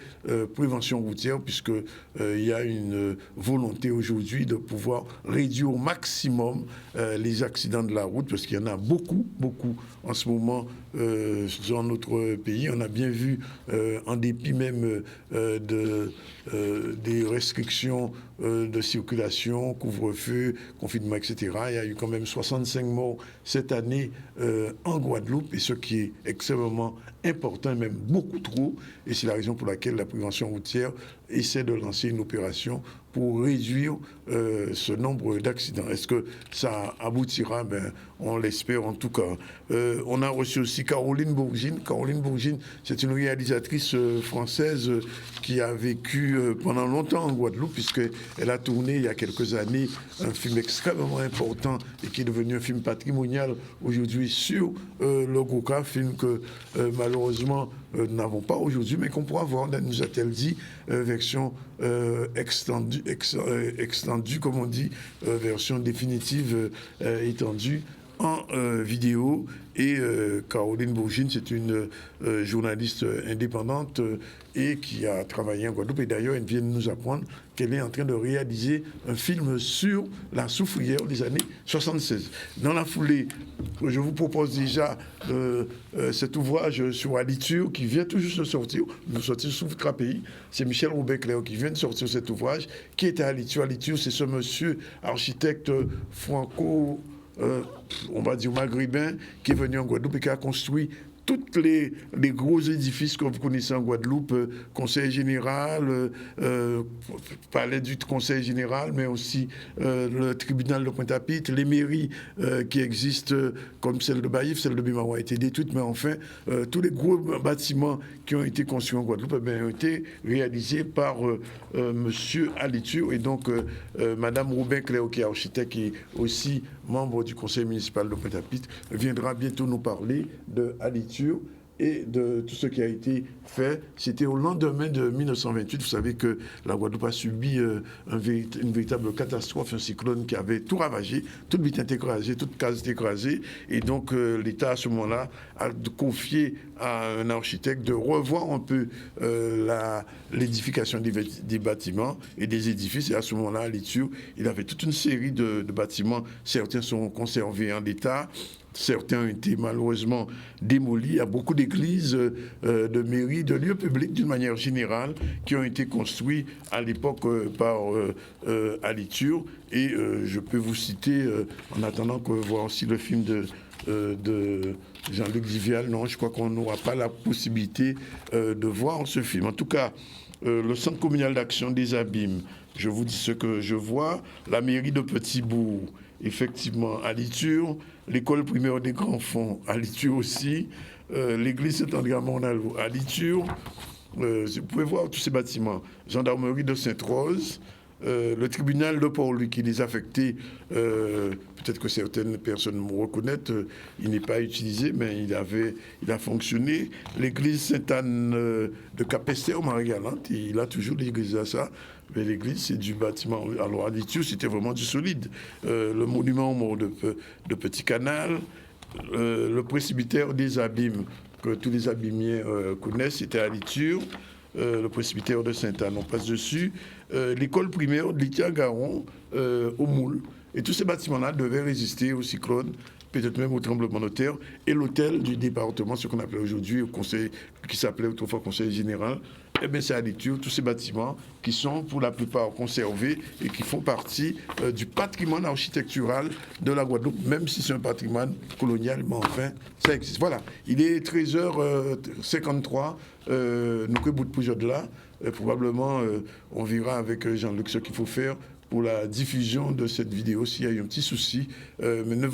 A: prévention routière, puisqu'il y a une volonté aujourd'hui de pouvoir réduire au maximum les accidents de la route, parce qu'il y en a beaucoup en ce moment dans notre pays. On a bien vu, en dépit même des restrictions de circulation, couvre-feu, confinement, etc., il y a eu quand même 65 morts cette année en Guadeloupe, et ce qui est extrêmement important, même beaucoup trop, et c'est la raison pour laquelle la prévention routière essaie de lancer une opération pour réduire ce nombre d'accidents. Est-ce que ça aboutira? On l'espère en tout cas. On a reçu aussi Caroline Bourgine. Caroline Bourgine, c'est une réalisatrice française qui a vécu pendant longtemps en Guadeloupe, puisqu'elle a tourné il y a quelques années un film extrêmement important et qui est devenu un film patrimonial aujourd'hui sur le Goka, film que malheureusement nous n'avons pas aujourd'hui, mais qu'on pourra voir, nous a-t-elle dit, version extendue, comme on dit, version définitive étendue en vidéo. Et Caroline Bourgine, c'est une journaliste indépendante et qui a travaillé en Guadeloupe. Et d'ailleurs, elle vient de nous apprendre qu'elle est en train de réaliser un film sur la soufrière des années 76. Dans la foulée, je vous propose déjà cet ouvrage sur Alitur qui vient tout juste de sortir sous KPI. C'est Michel Robert-Cléo qui vient de sortir cet ouvrage, qui est à Alitur. Alitur, c'est ce monsieur architecte franco... on va dire maghrébin, qui est venu en Guadeloupe et qui a construit tous les gros édifices que vous connaissez en Guadeloupe, Conseil général, palais du Conseil général, mais aussi le tribunal de Pointe-à-Pitre, les mairies qui existent, comme celle de Baïf, celle de Bimawa a été détruite, mais enfin, tous les gros bâtiments qui ont été construits en Guadeloupe ont été réalisés par monsieur Alitur, et donc madame Robin Cléo, qui est architecte et aussi membre du conseil municipal de Pointe-à-Pitre, viendra bientôt nous parler de Alitur et de tout ce qui a été fait. C'était au lendemain de 1928. Vous savez que la Guadeloupe a subi une véritable catastrophe, un cyclone qui avait tout ravagé, toute vitre écrasée, toute case écrasée. Et donc l'État, à ce moment-là, a confié à un architecte de revoir un peu l'édification des bâtiments et des édifices. Et à ce moment-là, à Alitur, il avait toute une série de bâtiments. Certains sont conservés en l'état. Certains ont été malheureusement démolis. Il y a beaucoup d'églises, de mairies, de lieux publics d'une manière générale qui ont été construits à l'époque par Alitur. Et je peux vous citer, en attendant que voir aussi le film de Jean-Luc Divial, non, je crois qu'on n'aura pas la possibilité de voir ce film. En tout cas, le Centre communal d'action des Abîmes, je vous dis ce que je vois, la mairie de Petit-Bourg, effectivement, Alitur, l'école primaire des Grands Fonds, Alitur aussi, l'église Saint-André-à-Mont-Nalou, Alitur, vous pouvez voir tous ces bâtiments, gendarmerie de Sainte-Rose, le tribunal de Port-Louis qui les affectait, peut-être que certaines personnes me reconnaissent, il n'est pas utilisé, mais il a fonctionné. L'église Sainte-Anne de Capester au Marie-Galante, il a toujours l'église à ça. Mais l'église, c'est du bâtiment. Alors, à Lisieux, c'était vraiment du solide. Le monument aux morts de Petit Canal, le presbytère des Abîmes, que tous les abîmiers connaissent, c'était à Lisieux. Le presbytère de Sainte-Anne, on passe dessus. L'école primaire de Litier-Garon, au Moule. Et tous ces bâtiments-là devaient résister au cyclone, peut-être même au tremblement de terre. Et l'hôtel du département, ce qu'on appelle aujourd'hui au conseil, qui s'appelait autrefois conseil général, eh bien, c'est à Lisieux, tous ces bâtiments qui sont pour la plupart conservés et qui font partie du patrimoine architectural de la Guadeloupe, même si c'est un patrimoine colonial, mais enfin, ça existe. Voilà, il est 13h53, nous que bout de Poujade là, probablement on verra avec Jean-Luc ce qu'il faut faire pour la diffusion de cette vidéo s'il y a eu un petit souci. Mais ne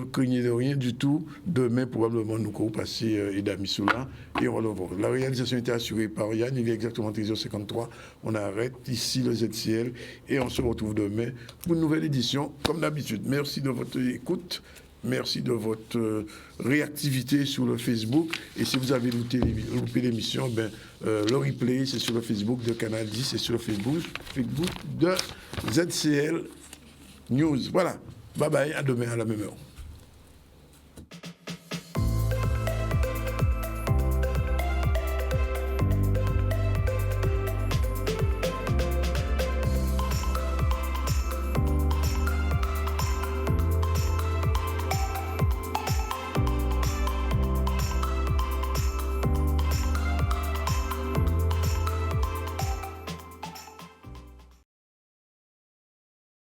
A: craignez de rien du tout. Demain, probablement, nous allons passer Edami Soula et on va le voir. La réalisation était assurée par Yann. Il est exactement 13h53. On arrête ici le ZCL et on se retrouve demain pour une nouvelle édition, comme d'habitude. Merci de votre écoute. Merci de votre réactivité sur le Facebook. Et si vous avez loupé l'émission, le replay, c'est sur le Facebook de Canal 10 et sur le Facebook de ZCL News. Voilà. Bye bye, à demain à la même heure.